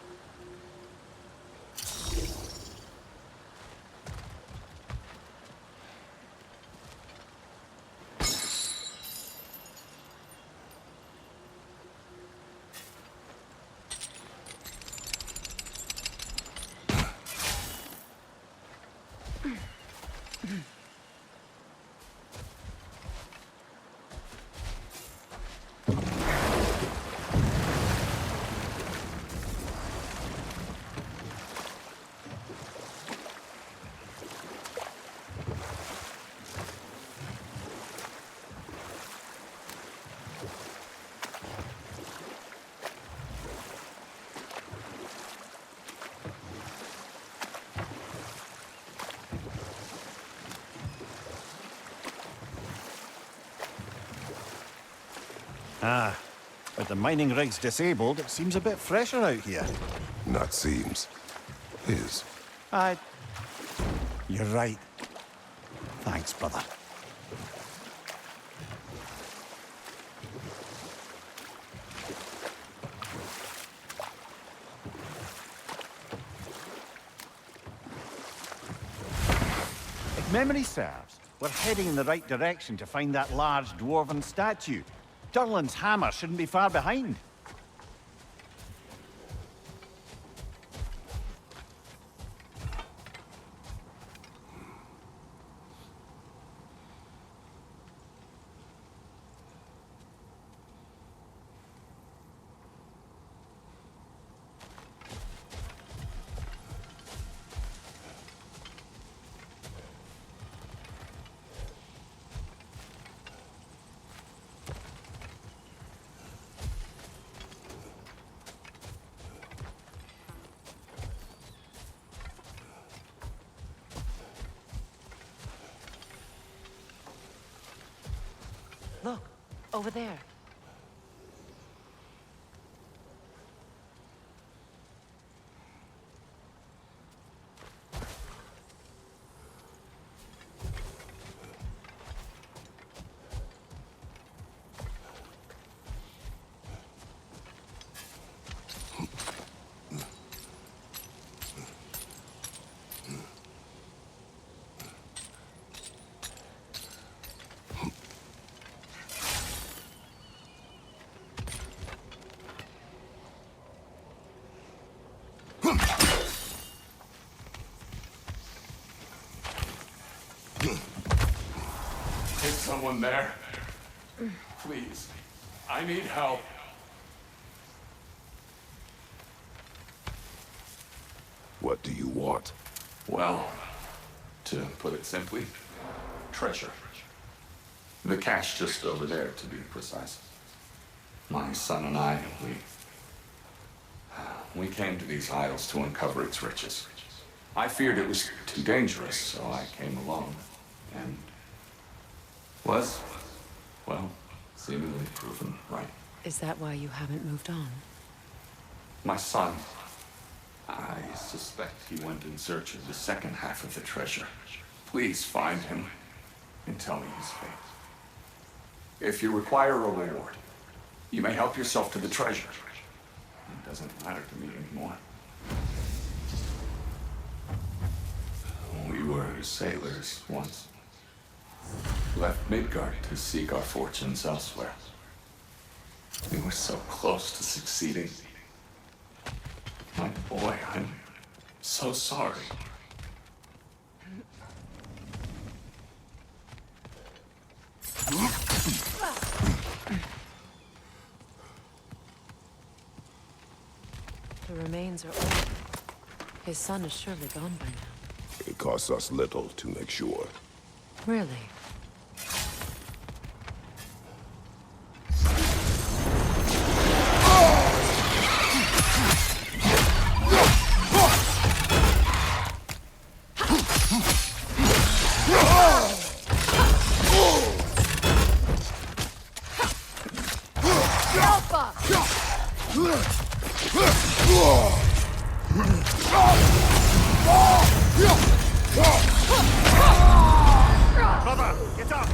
Ah, with the mining rigs disabled, it seems a bit fresher out here. Not seems. Is. You're right. Thanks, brother. If memory serves, we're heading in the right direction to find that large dwarven statue. Durlin's hammer shouldn't be far behind. Look, over there. Is someone there? Please. I need help. What do you want? Well, to put it simply, treasure. The cache just over there, to be precise. My son and I, we came to these isles to uncover its riches. I feared it was too dangerous, so I came along, and was, well, seemingly proven right. Is that why you haven't moved on? My son, I suspect he went in search of the second half of the treasure. Please find him and tell me his fate. If you require a reward, you may help yourself to the treasure. It doesn't matter to me anymore. We were sailors once. left Midgard to seek our fortunes elsewhere. We were so close to succeeding. My boy, I'm so sorry. The remains are old. His son is surely gone by now. It costs us little to make sure. Really? Brother, get up!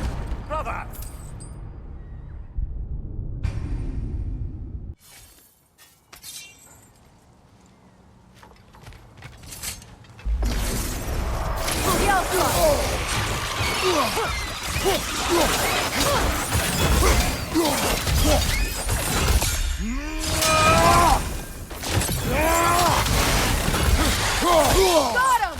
Brother! Got him!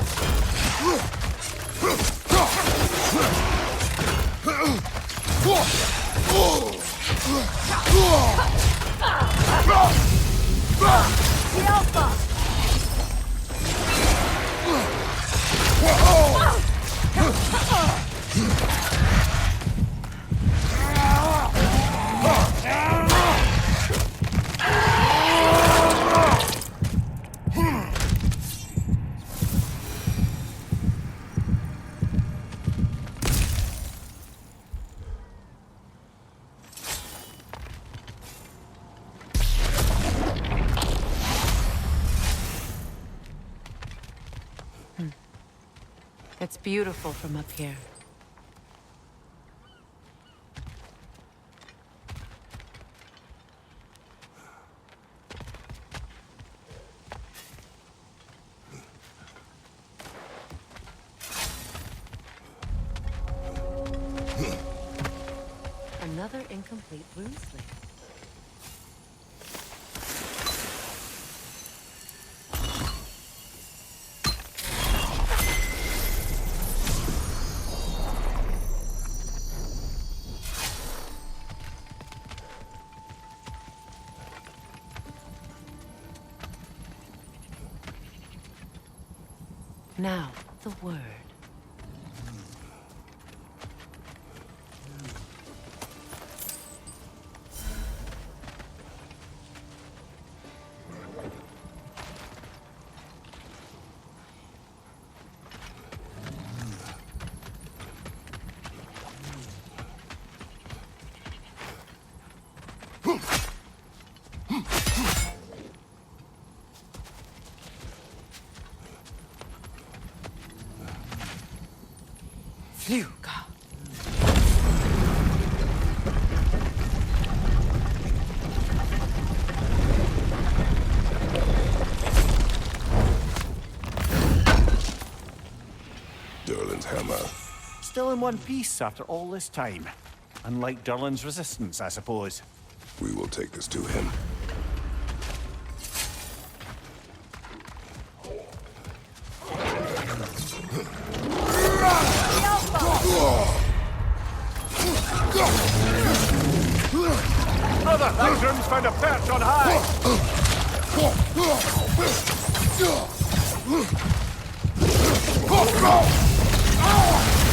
The Alpha! It's beautiful from up here. Another incomplete rune slate. Now, the word. Fluga. Durlin's hammer. Still in one piece after all this time. Unlike Durlin's resistance, I suppose. We will take this to him. Brother, Langstrom's found a perch on high!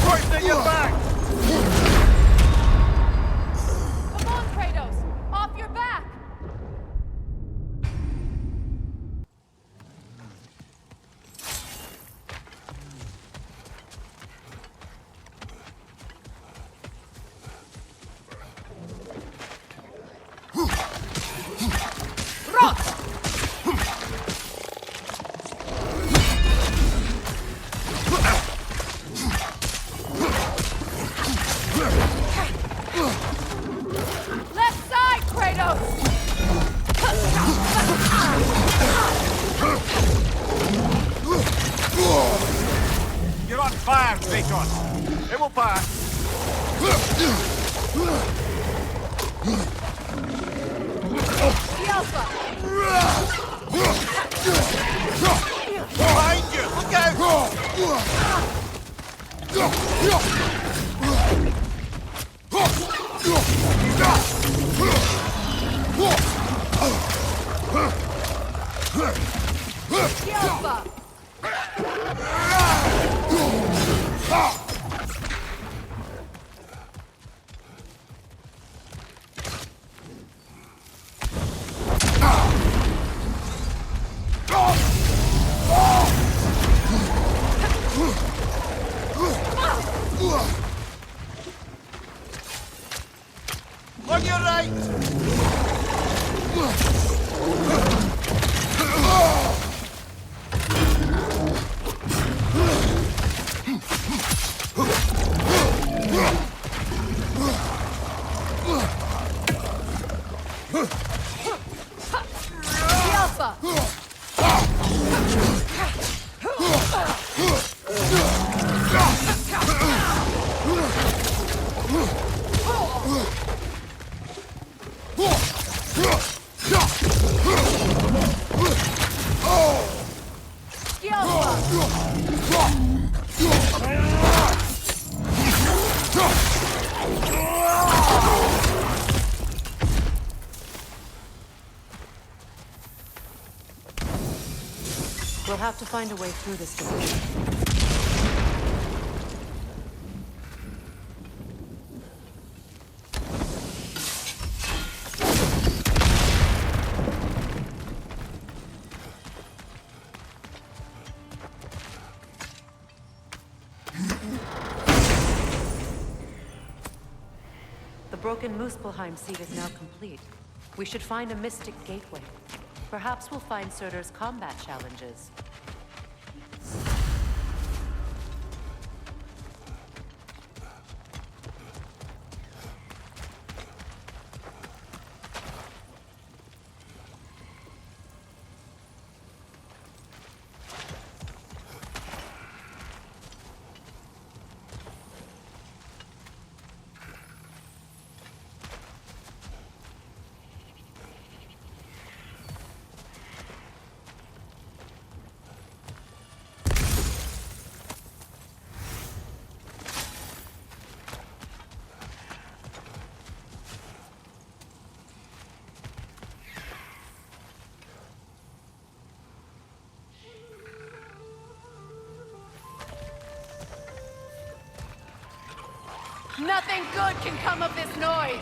Hoisting it back! Come on, Kratos! Off your back! Left side, Kratos! You're on fire, Kratos! It will pass! Behind you! Look out! On your right! We'll have to find a way through this debris. The broken Muspelheim seat is now complete. We should find a mystic gateway. Perhaps we'll find Surtur's combat challenges. Nothing good can come of this noise!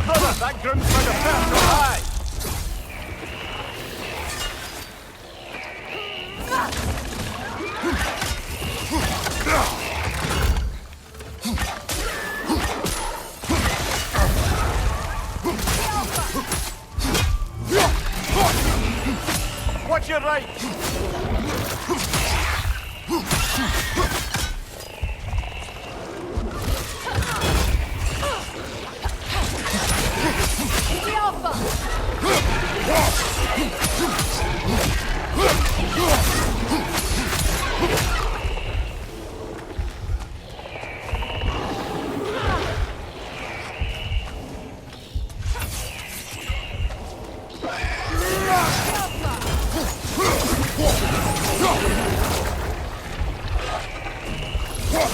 Brother, that groom's found a person alive! Watch your right!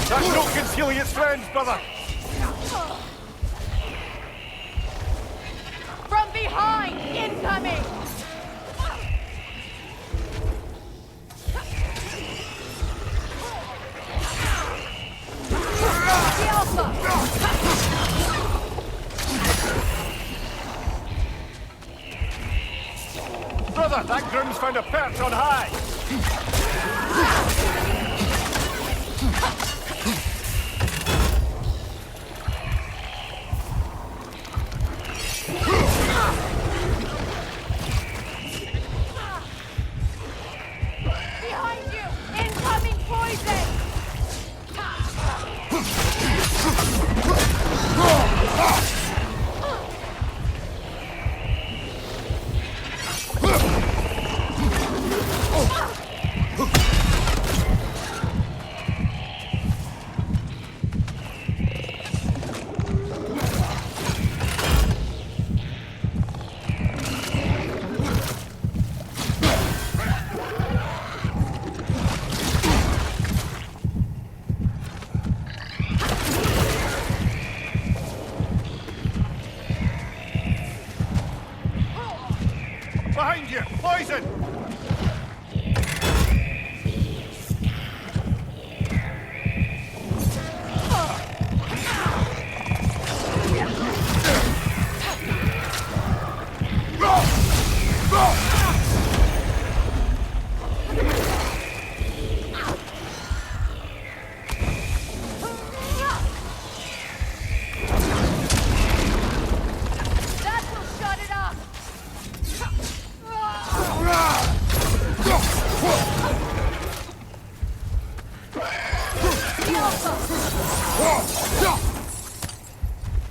That's not concealing its friends, brother! From behind! Incoming! Brother, that groom's found a perch on high! Behind you! Incoming poison! poison!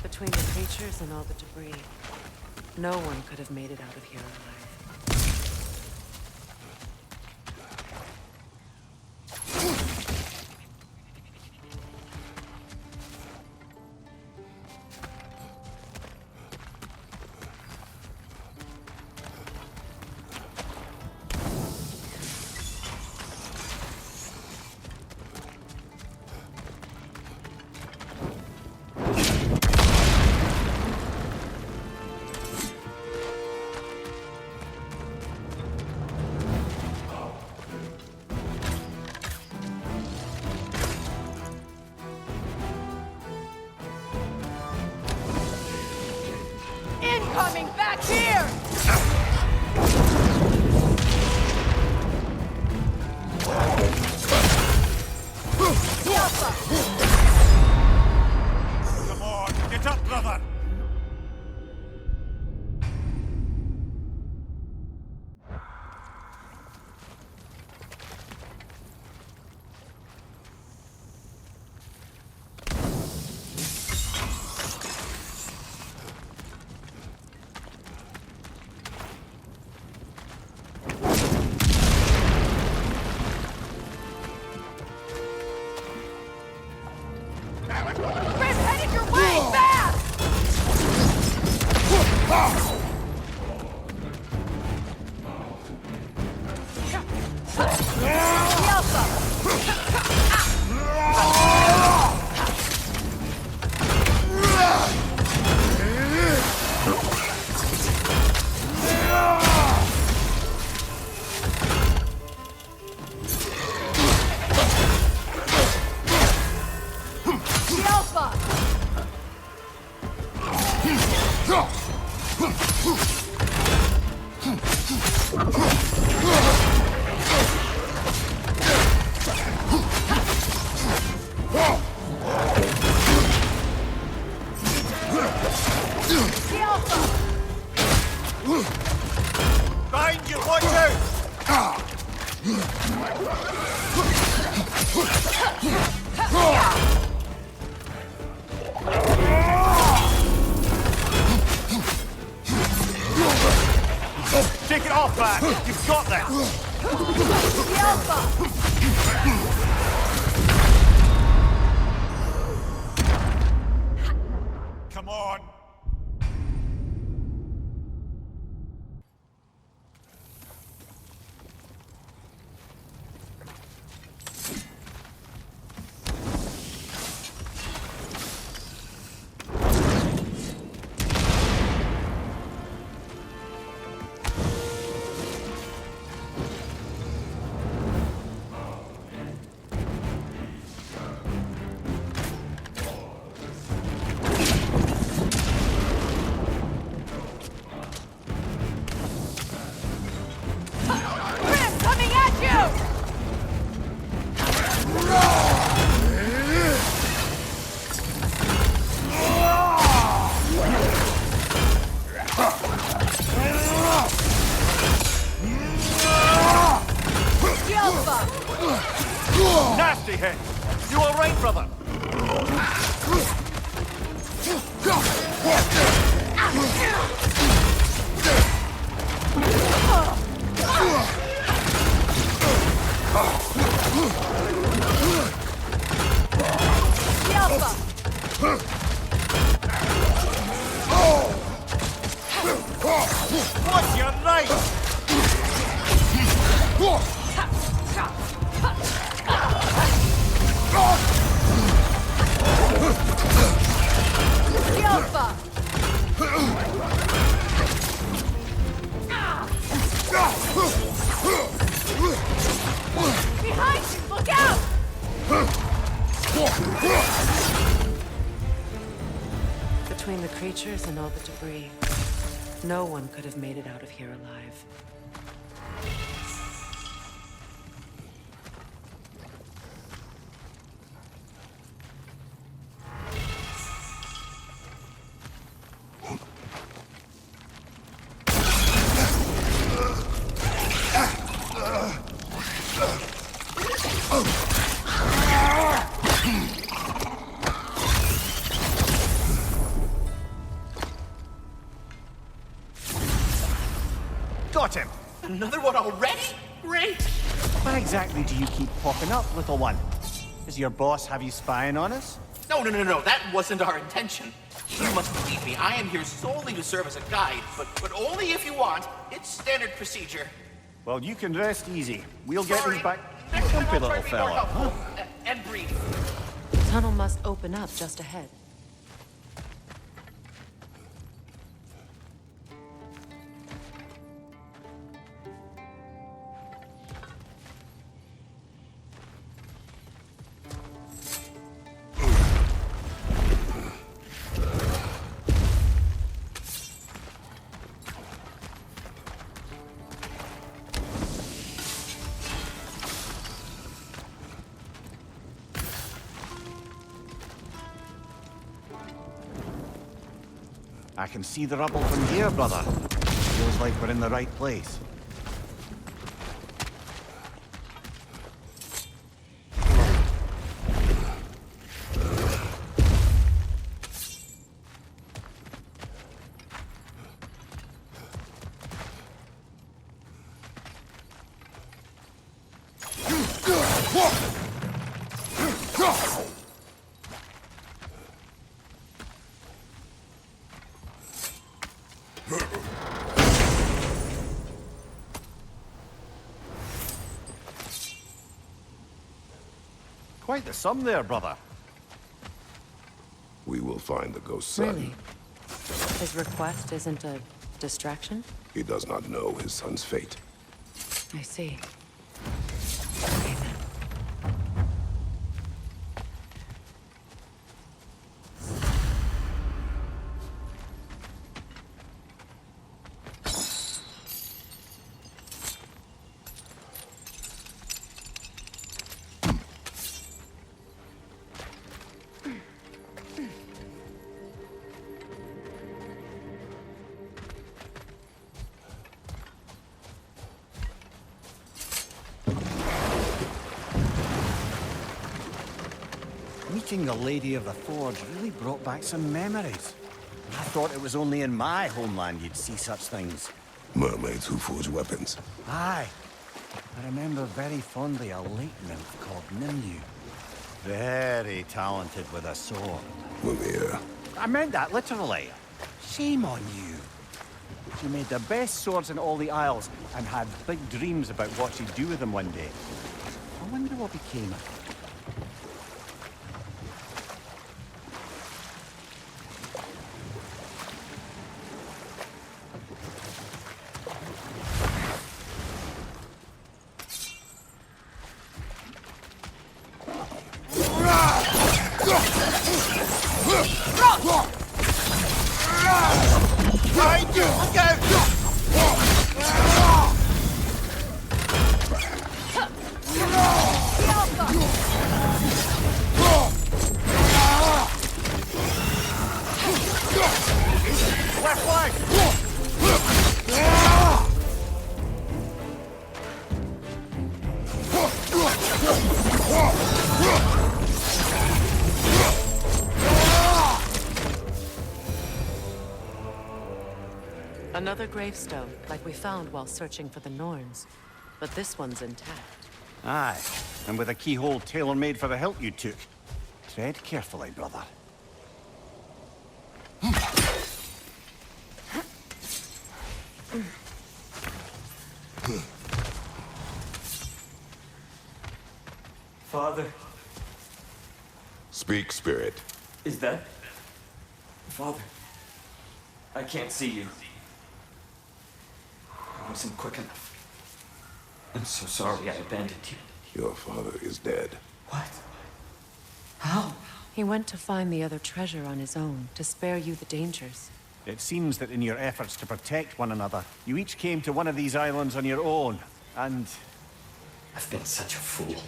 Between the creatures and all the debris, no one could have made it out of here alive. Incoming back here! Come on, get up, brother! Chris, headed your way! Fast! Behind you, watch out! Take it off, man! You've got that! Come on! Nasty hit! You all right, brother? What's your right? Between the creatures and all the debris, no one could have made it out of here alive. Got him! Another one already? Great! Why exactly do you keep popping up, little one? Does your boss have you spying on us? No, that wasn't our intention. You must believe me, I am here solely to serve as a guide, but only if you want. It's standard procedure. Well, you can rest easy. We'll get Sorry. these back. Next time Jumpy I'll try little to be more fella. helpful. And brief. The tunnel must open up just ahead. I can see the rubble from here, brother. Feels like we're in the right place. Quite the sum there, brother. We will find the ghost son. Really? His request isn't a distraction? He does not know his son's fate. I see. Okay then. Meeting the Lady of the Forge really brought back some memories. I thought it was only in my homeland you'd see such things. Mermaids who forge weapons. Aye. I remember very fondly a lake nymph called Nimue. Very talented with a sword. Mimir. I meant that literally. Shame on you. She made the best swords in all the Isles and had big dreams about what she'd do with them one day. I wonder what became of her. Another gravestone, like we found while searching for the Norns. But this one's intact. Aye, and with a keyhole tailor-made for the hilt you took. Tread carefully, brother. Father, Speak, spirit. is that... Father, I can't see you. I wasn't quick enough. I'm so sorry I abandoned you. Your father is dead. What? How? He went to find the other treasure on his own, to spare you the dangers. It seems that in your efforts to protect one another, you each came to one of these islands on your own, and... I've been such a fool.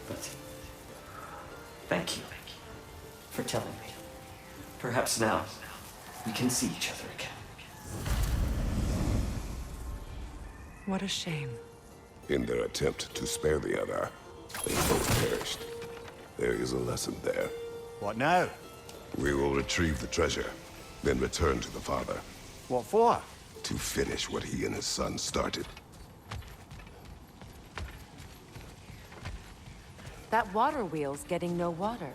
But... thank you for telling me. Perhaps now, we can see each other again. What a shame. In their attempt to spare the other, they both perished. There is a lesson there. What now? We will retrieve the treasure, then return to the father. What for? To finish what he and his son started. That water wheel's getting no water.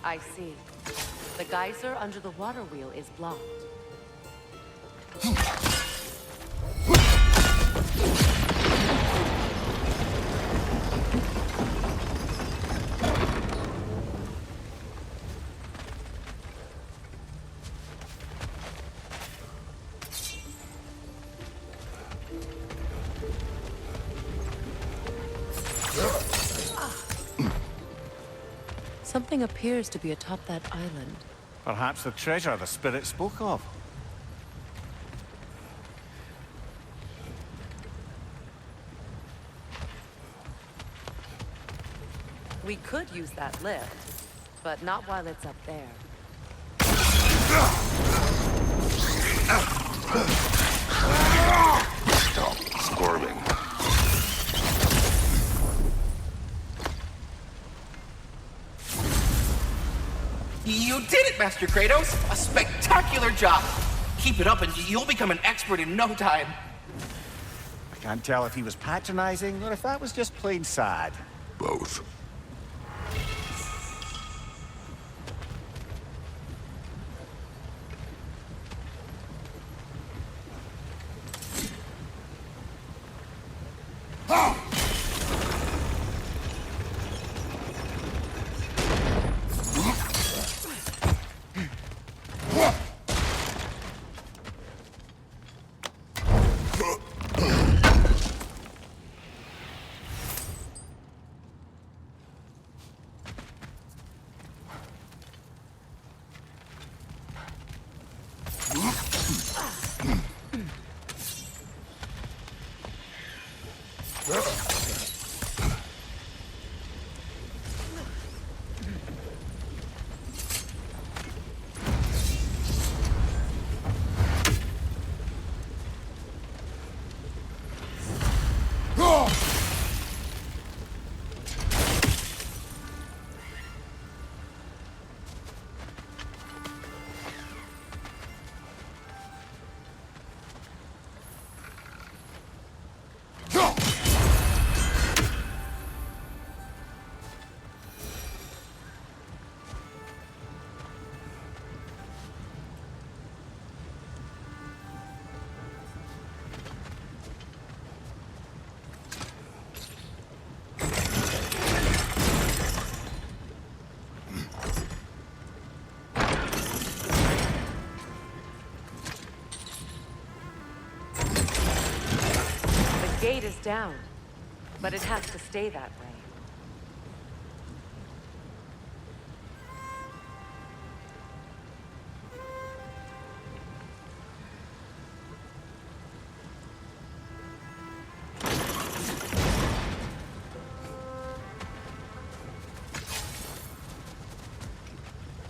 I see. The geyser under the water wheel is blocked. Something appears to be atop that island. Perhaps the treasure the spirit spoke of. We could use that lift, but not while it's up there. Stop squirming. You did it, Master Kratos! A spectacular job! Keep it up and you'll become an expert in no time. I can't tell if he was patronizing or if that was just plain sad. Both. The gate is down, but it has to stay that way.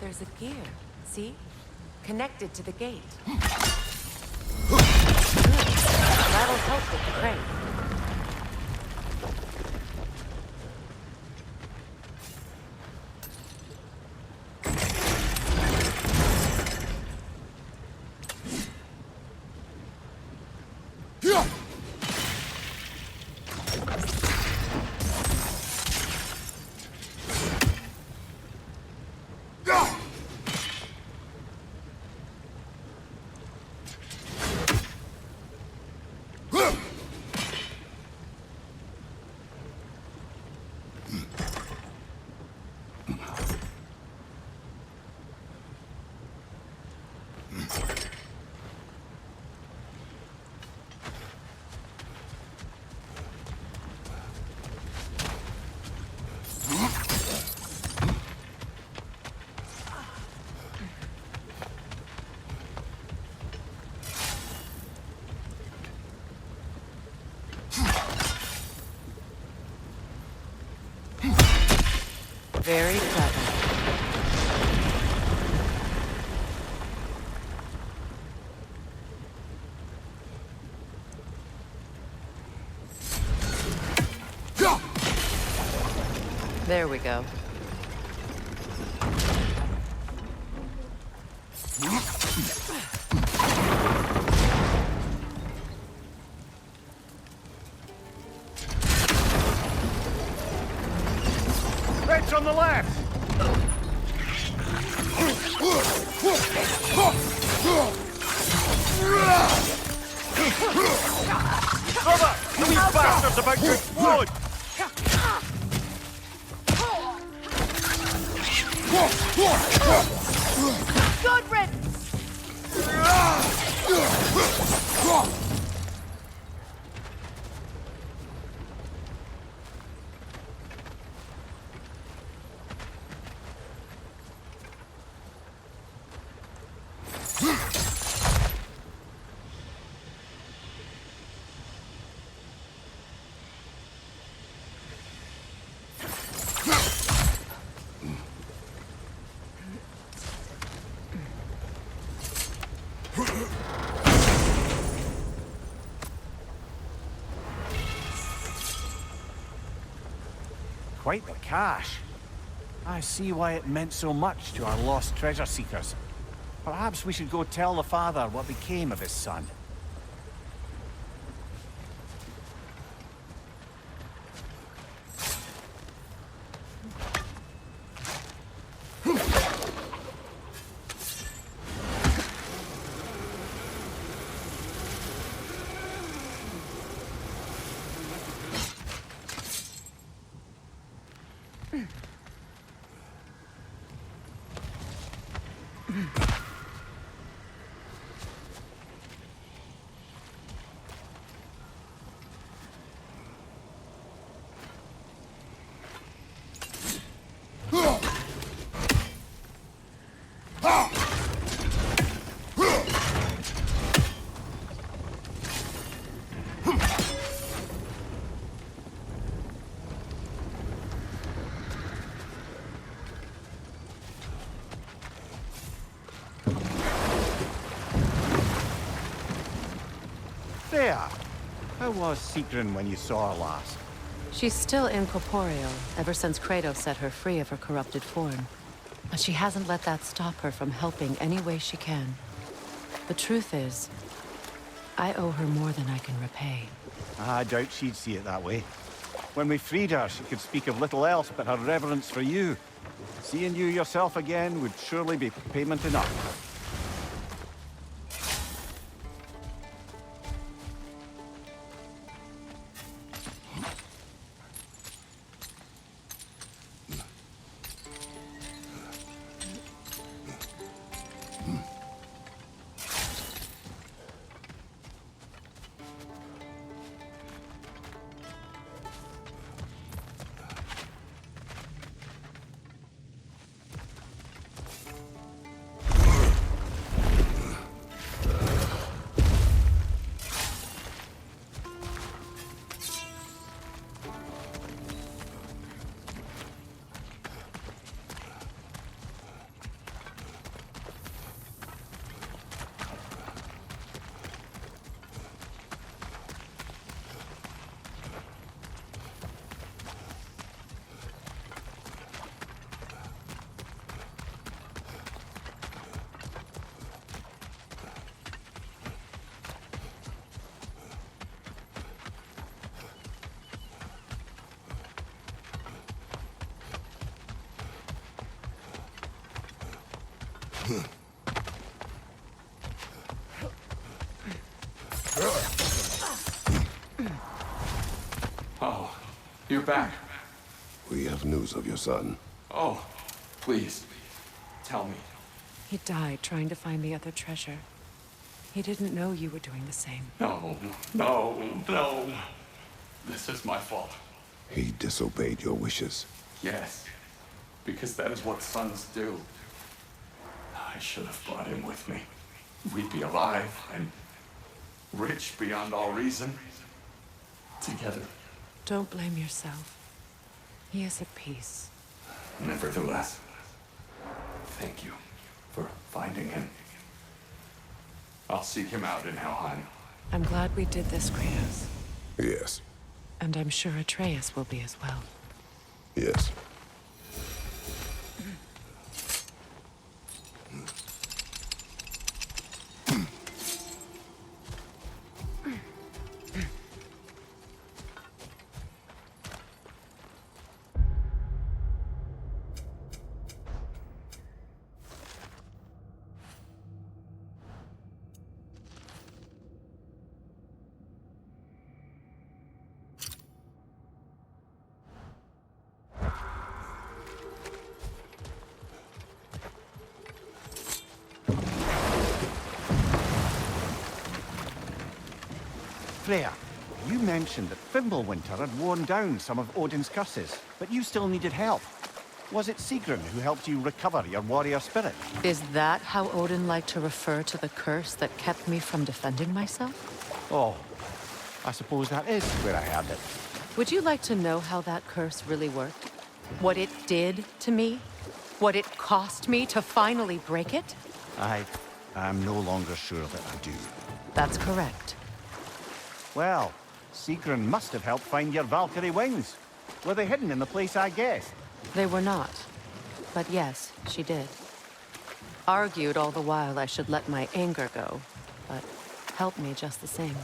There's a gear, see? Connected to the gate. That'll help with the crane. we go. Red's on the left! Brother! These bastards about to explode! Good riddance! Quite the cache. I see why it meant so much to our lost treasure seekers. Perhaps we should go tell the father what became of his son. There! How was Sigrun when you saw her last? She's still incorporeal, ever since Kratos set her free of her corrupted form. But she hasn't let that stop her from helping any way she can. The truth is, I owe her more than I can repay. I doubt she'd see it that way. When we freed her, she could speak of little else but her reverence for you. Seeing you yourself again would surely be payment enough. Oh, you're back. We have news of your son. Oh, please, tell me. He died trying to find the other treasure. He didn't know you were doing the same. No, no, no. This is my fault. He disobeyed your wishes. Yes, because that is what sons do. I should have brought him with me. We'd be alive and rich beyond all reason. Together. Don't blame yourself. He is at peace. Nevertheless, thank you for finding him. I'll seek him out in Helheim. I'm glad we did this, Kratos. Yes. And I'm sure Atreus will be as well. Yes. Freya, you mentioned that Fimbulwinter had worn down some of Odin's curses, but you still needed help. Was it Sigrun who helped you recover your warrior spirit? Is that how Odin liked to refer to the curse that kept me from defending myself? Oh, I suppose that is where I heard it. Would you like to know how that curse really worked? What it did to me? What it cost me to finally break it? I'm no longer sure that I do. That's correct. Well, Sigrun must have helped find your Valkyrie wings. Were they hidden in the place I guessed? They were not. But yes, she did. Argued all the while I should let my anger go, but helped me just the same.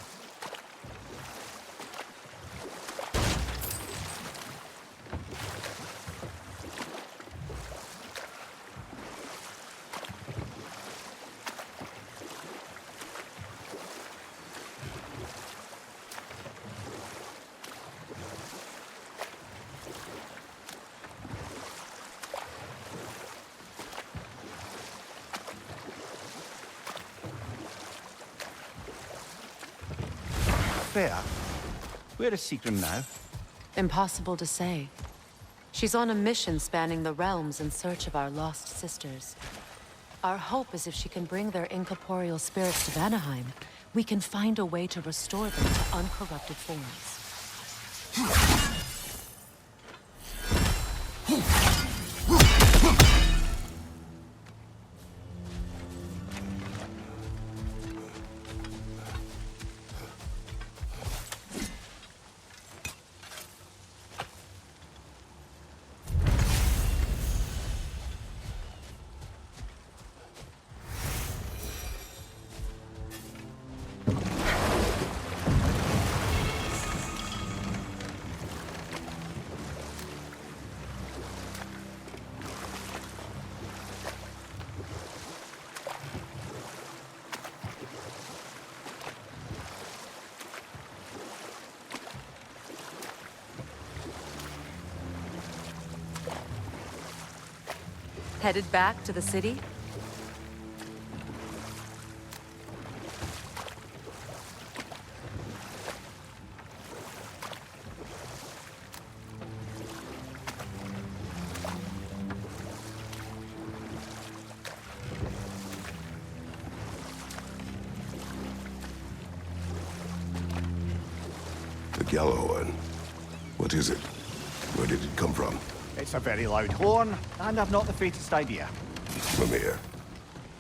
Freya, where is Sigrun now? Impossible to say. She's on a mission spanning the realms in search of our lost sisters. Our hope is if she can bring their incorporeal spirits to Vanaheim, we can find a way to restore them to uncorrupted forms. Headed back to the city? The Gjallarhorn. What is it? Where did it come from? It's a very loud horn, and I've not the faintest idea. Mimir.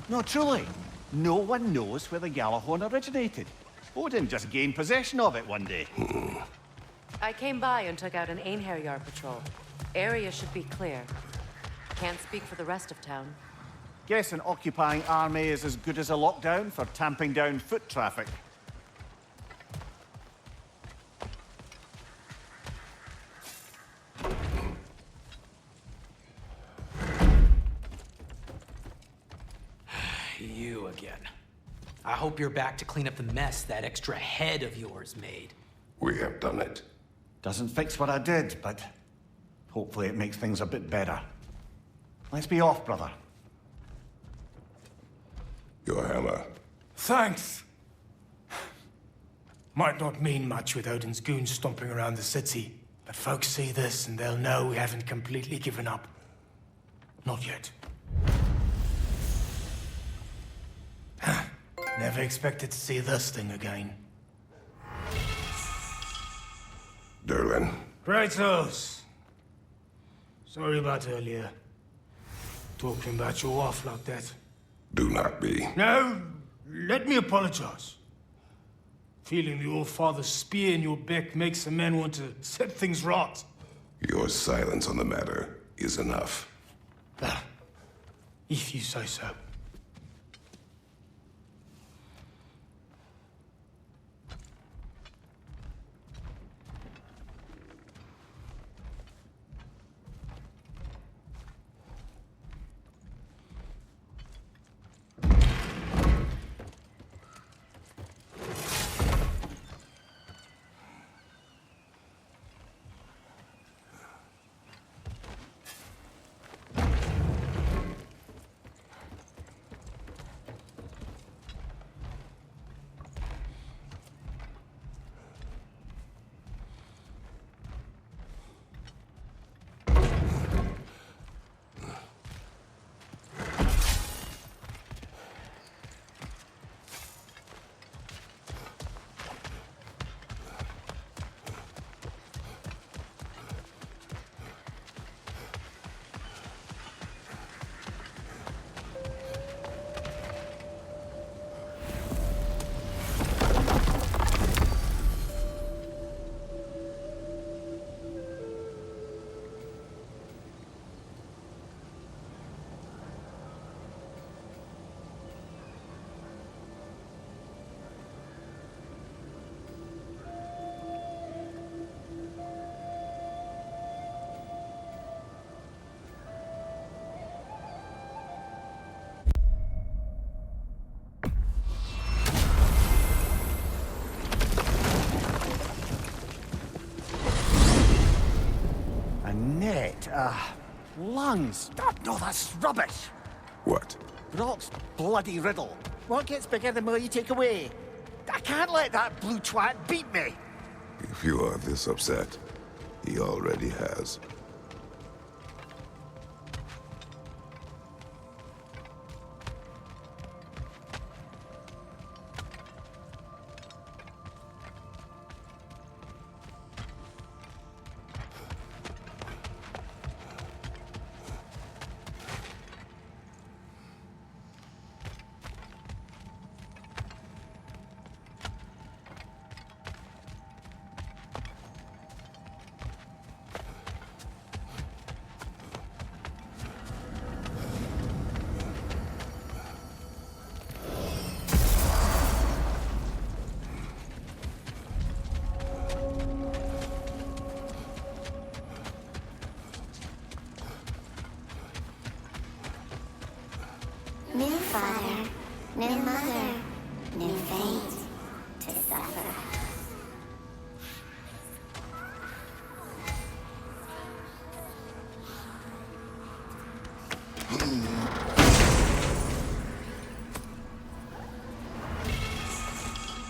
No, truly. No one knows where the Gjallarhorn originated. Odin just gained possession of it one day. I came by and took out an Einherjar patrol. Area should be clear. Can't speak for the rest of town. Guess an occupying army is as good as a lockdown for tamping down foot traffic. You again. I hope you're back to clean up the mess that extra head of yours made. We have done it. Doesn't fix what I did, but hopefully it makes things a bit better. Let's be off, brother. Your hammer. Thanks. Might not mean much with Odin's goons stomping around the city, but folks see this and they'll know we haven't completely given up. Not yet. Never expected to see this thing again. Derlin. Kratos! Sorry about earlier. Talking about your wife like that. Do not be. No, let me apologize. Feeling the All-Father's spear in your back makes a man want to set things right. Your silence on the matter is enough. If you say so. Lungs. Oh, no, that's rubbish. What? Brock's bloody riddle. What gets bigger the more you take away? I can't let that blue twat beat me. If you are this upset, he already has. New father, new mother, new fate to suffer.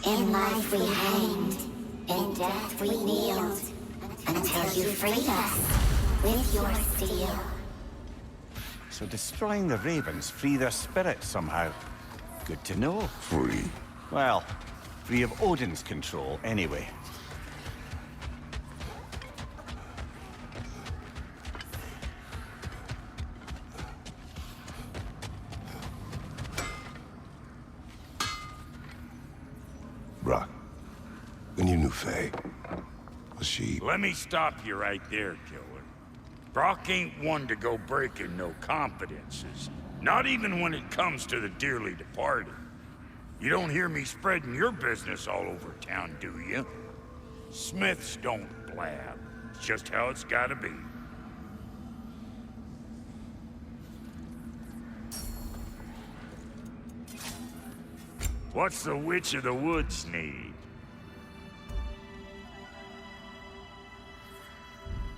In life we hanged, in death we kneeled, until you freed us with your steel. So destroying the ravens free their spirits somehow. Good to know. Free? Well, free of Odin's control, anyway. Brock, when you knew Faye, was she... Let me stop you right there, killer. Brock ain't one to go breaking no confidences. Not even when it comes to the dearly departed. You don't hear me spreading your business all over town, do you? Smiths don't blab. It's just how it's gotta be. What's the Witch of the Woods need?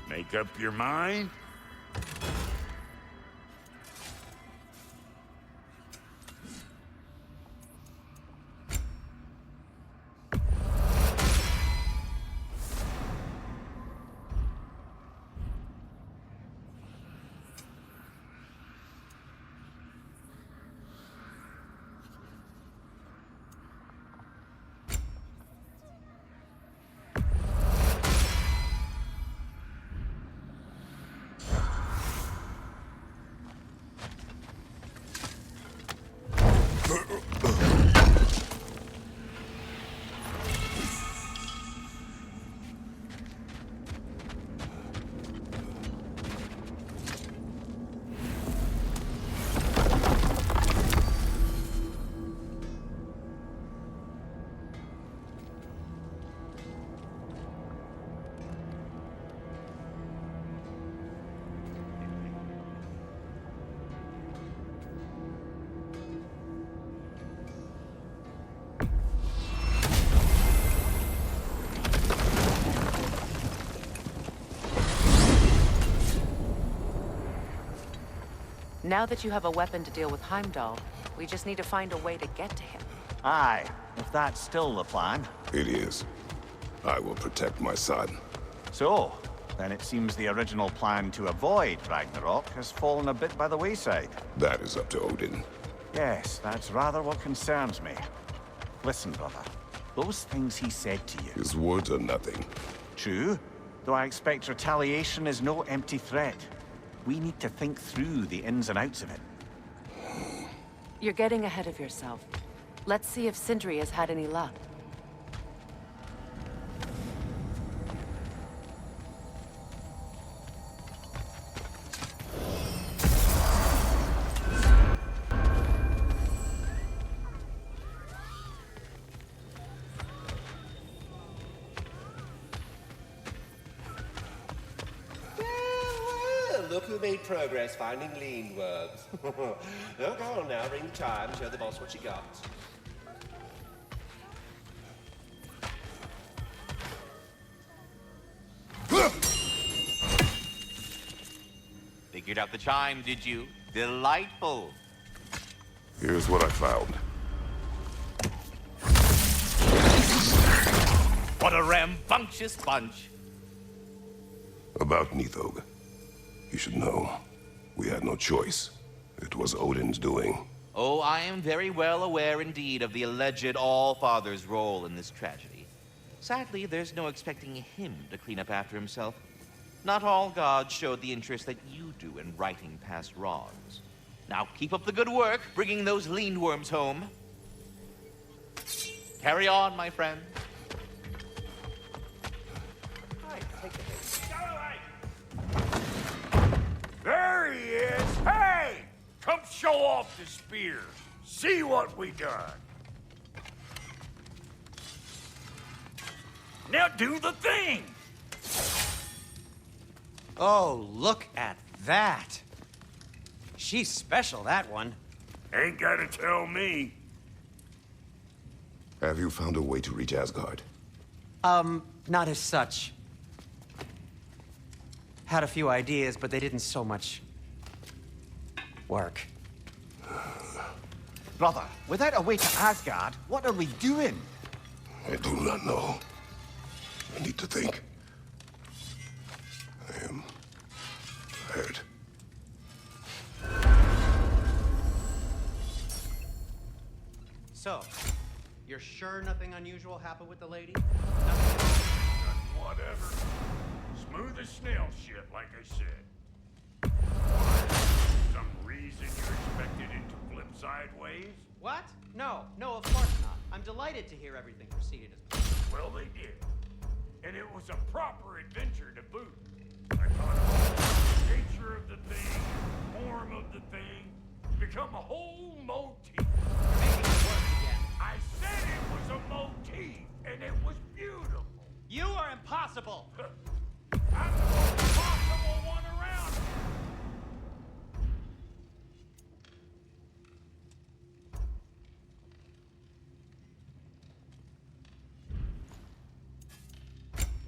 Make up your mind? Now that you have a weapon to deal with Heimdall, we just need to find a way to get to him. Aye, if that's still the plan. It is. I will protect my son. So, then it seems the original plan to avoid Ragnarok has fallen a bit by the wayside. That is up to Odin. Yes, that's rather what concerns me. Listen, brother. Those things he said to you... His words are nothing. True, though I expect retaliation is no empty threat. We need to think through the ins and outs of it. You're getting ahead of yourself. Let's see if Sindri has had any luck. Look who made progress finding lean worms. Oh, go on now, ring the chime, show the boss what you got. Figured out the chime, did you? Delightful. Here's what I found. What a rambunctious bunch. About Nithog. You should know. We had no choice. It was Odin's doing. Oh, I am very well aware indeed of the alleged All-Father's role in this tragedy. Sadly, there's no expecting him to clean up after himself. Not all gods showed the interest that you do in righting past wrongs. Now keep up the good work, bringing those lean worms home. Carry on, my friend. There he is! Hey! Come show off the spear. See what we done. Now do the thing! Oh, look at that. She's special, that one. Ain't gotta tell me. Have you found a way to reach Asgard? Not as such. Had a few ideas, but they didn't so much work. Brother, without a way to Asgard, what are we doing? I do not know. I need to think. I am tired. So, you're sure nothing unusual happened with the lady? Whatever. Smooth as snail shit, like I said. Some reason you expected it to flip sideways? What? No, of course not. I'm delighted to hear everything proceeded as planned. Well, they did. And it was a proper adventure to boot. I taught them all about the nature of the thing, form of the thing, become a whole motif. You're making it worse again. I said it was a motif, and it was beautiful. You are impossible! I'm the most impossible one around.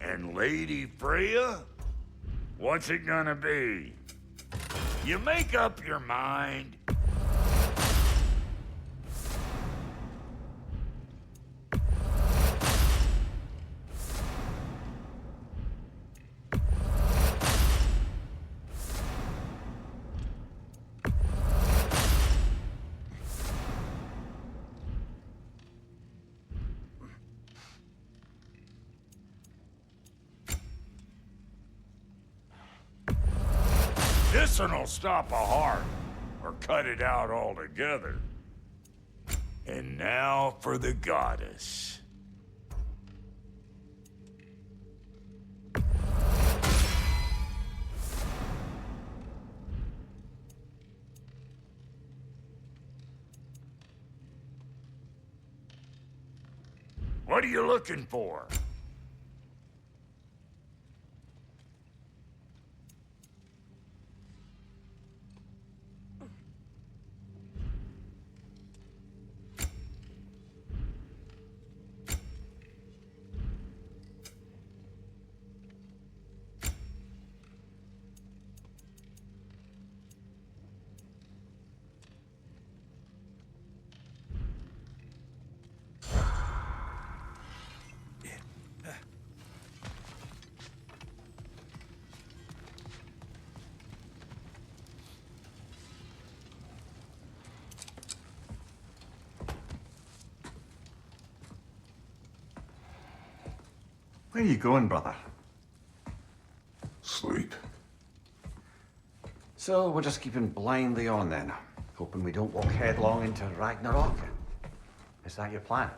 And Lady Freya? What's it gonna be? You make up your mind. This'll stop a heart, or cut it out altogether. And now for the goddess. What are you looking for? Where are you going, brother? Sleep. So we're just keeping blindly on then, hoping we don't walk headlong into Ragnarok. Is that your plan?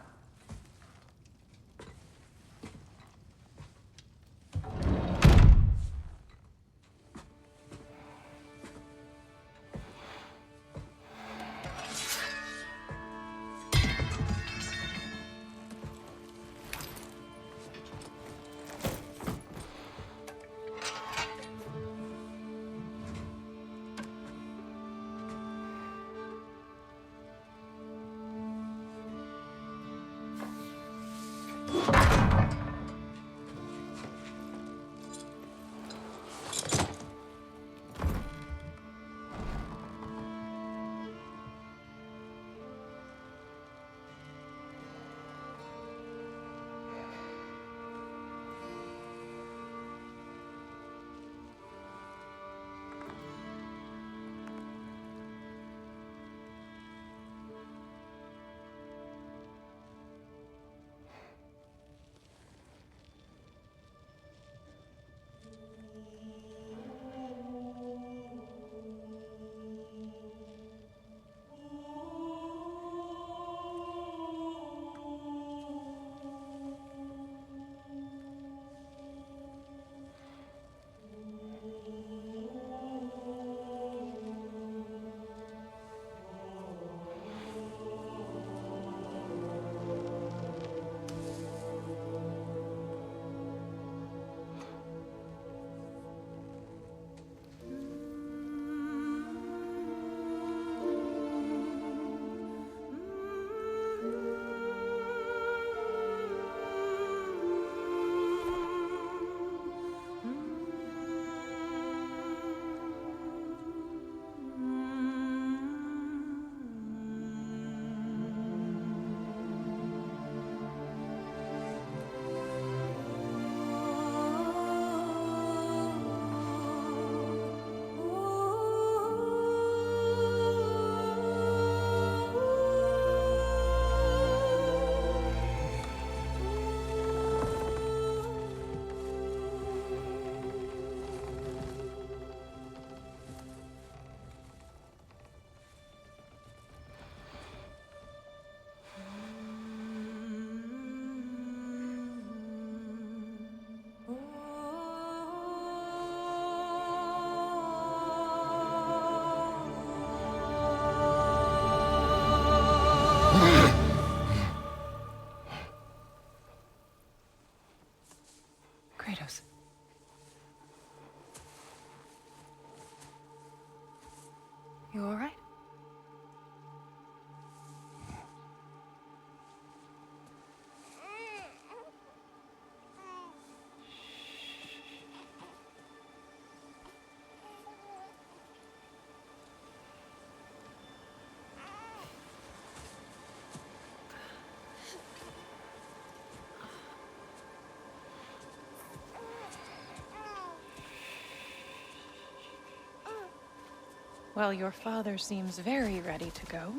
Well, your father seems very ready to go.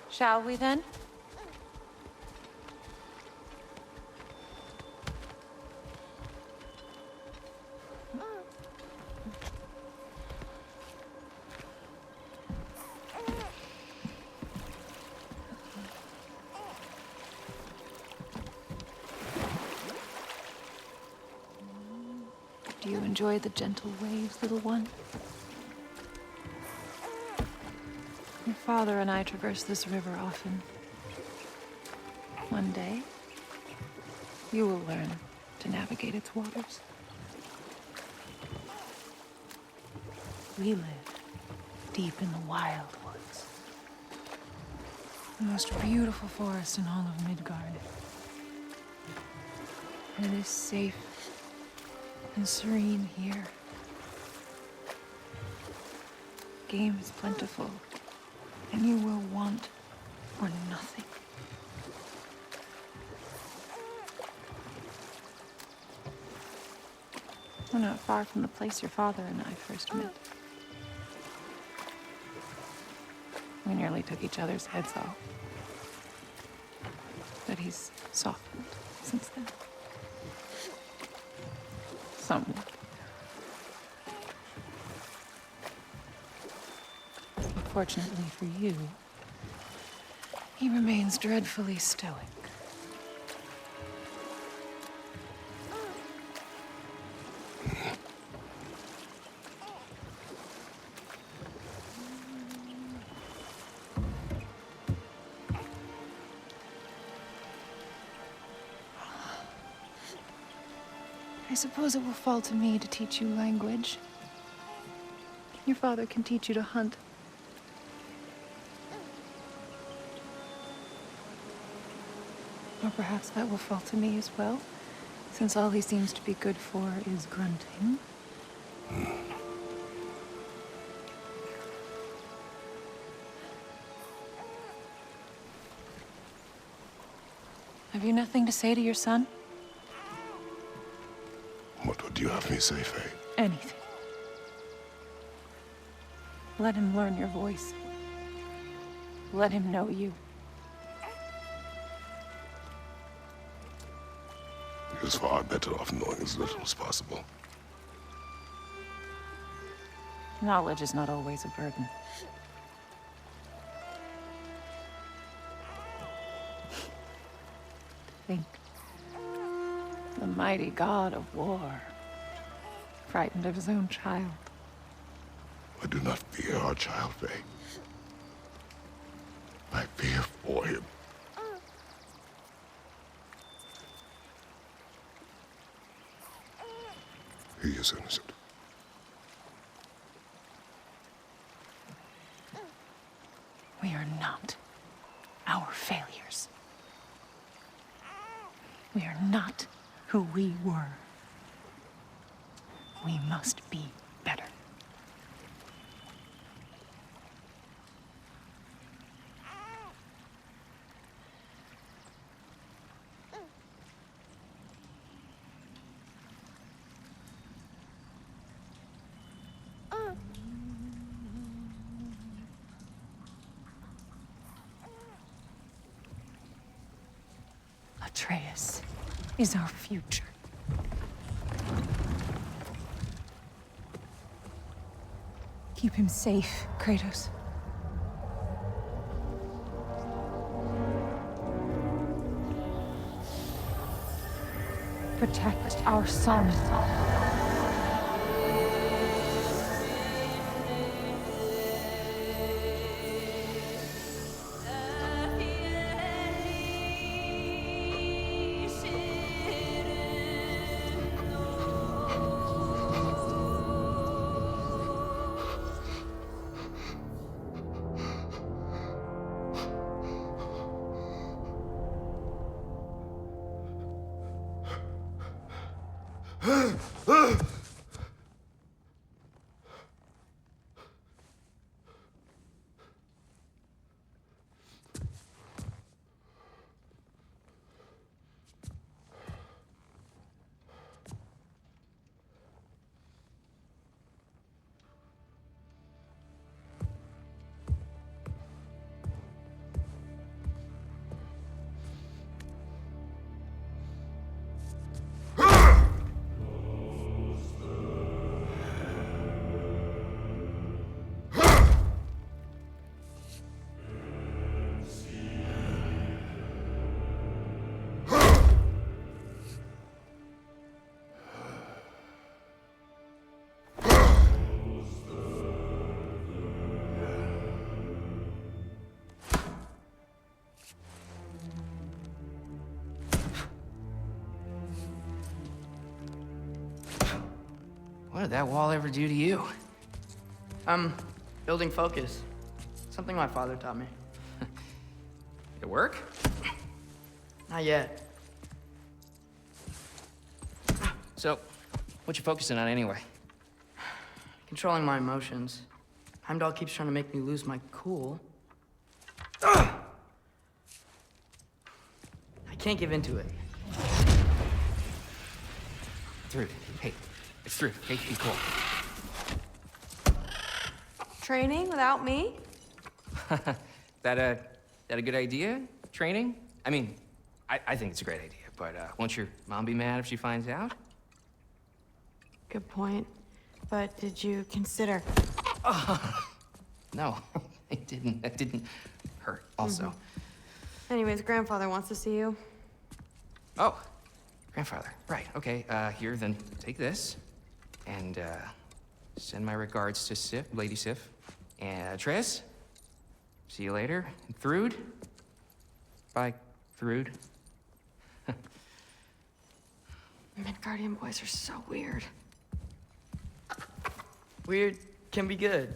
Shall we then? Do you enjoy the gentle waves, little one? Your father and I traverse this river often. One day, you will learn to navigate its waters. We live deep in the wild woods. The most beautiful forest in all of Midgard. And it is safe and serene here. Game is plentiful, and you will want for nothing. We're not far from the place your father and I first met. We nearly took each other's heads off. But he's softened since then. Somewhat. Fortunately for you, he remains dreadfully stoic. I suppose it will fall to me to teach you language. Your father can teach you to hunt. Or perhaps that will fall to me as well, since all he seems to be good for is grunting. Have you nothing to say to your son? What would you have me say, Faye? Anything. Let him learn your voice. Let him know you. He was far better off knowing as little as possible. Knowledge is not always a burden. Think. The mighty God of War, frightened of his own child. I do not fear our child, Faye. I fear for him. He is innocent. We are not our failures. We are not who we were. We must be better. Atreus is our future. Keep him safe, Kratos. Protect our son. What did that wall ever do to you? Building focus. Something my father taught me. Did it work? Not yet. So, what you focusing on anyway? Controlling my emotions. Heimdall keeps trying to make me lose my cool. I can't give into it. Thrud, hey, it's Thrud. Hey, be cool. Training without me? That a good idea? Training? I mean, I think it's a great idea, but won't your mom be mad if she finds out? Good point. But did you consider? No, it didn't. That didn't hurt, also. Anyways, grandfather wants to see you. Oh, grandfather. Right, okay. Here, then take this. And, send my regards to Sif, Lady Sif. And, Atreus. See you later. And Thrud. Bye, Thrud. Midgardian boys are so weird. Weird can be good.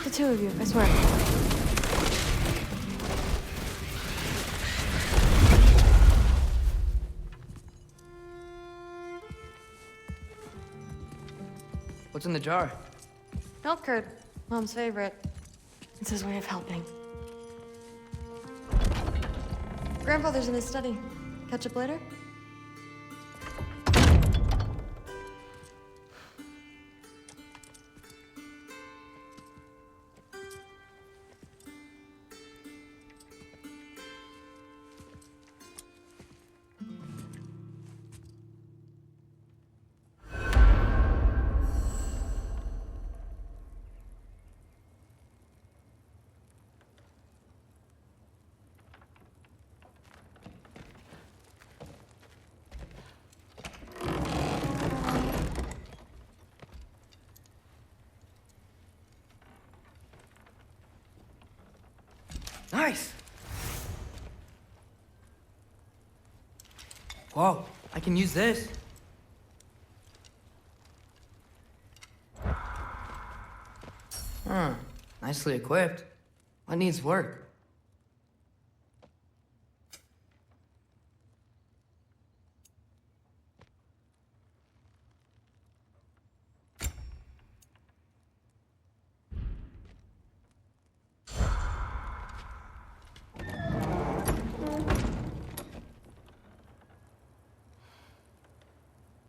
The two of you, I swear. What's in the jar? Milk curd, Mom's favorite. It's his way of helping. Grandfather's in his study. Catch up later? Nice! Whoa, I can use this. Nicely equipped. What needs work?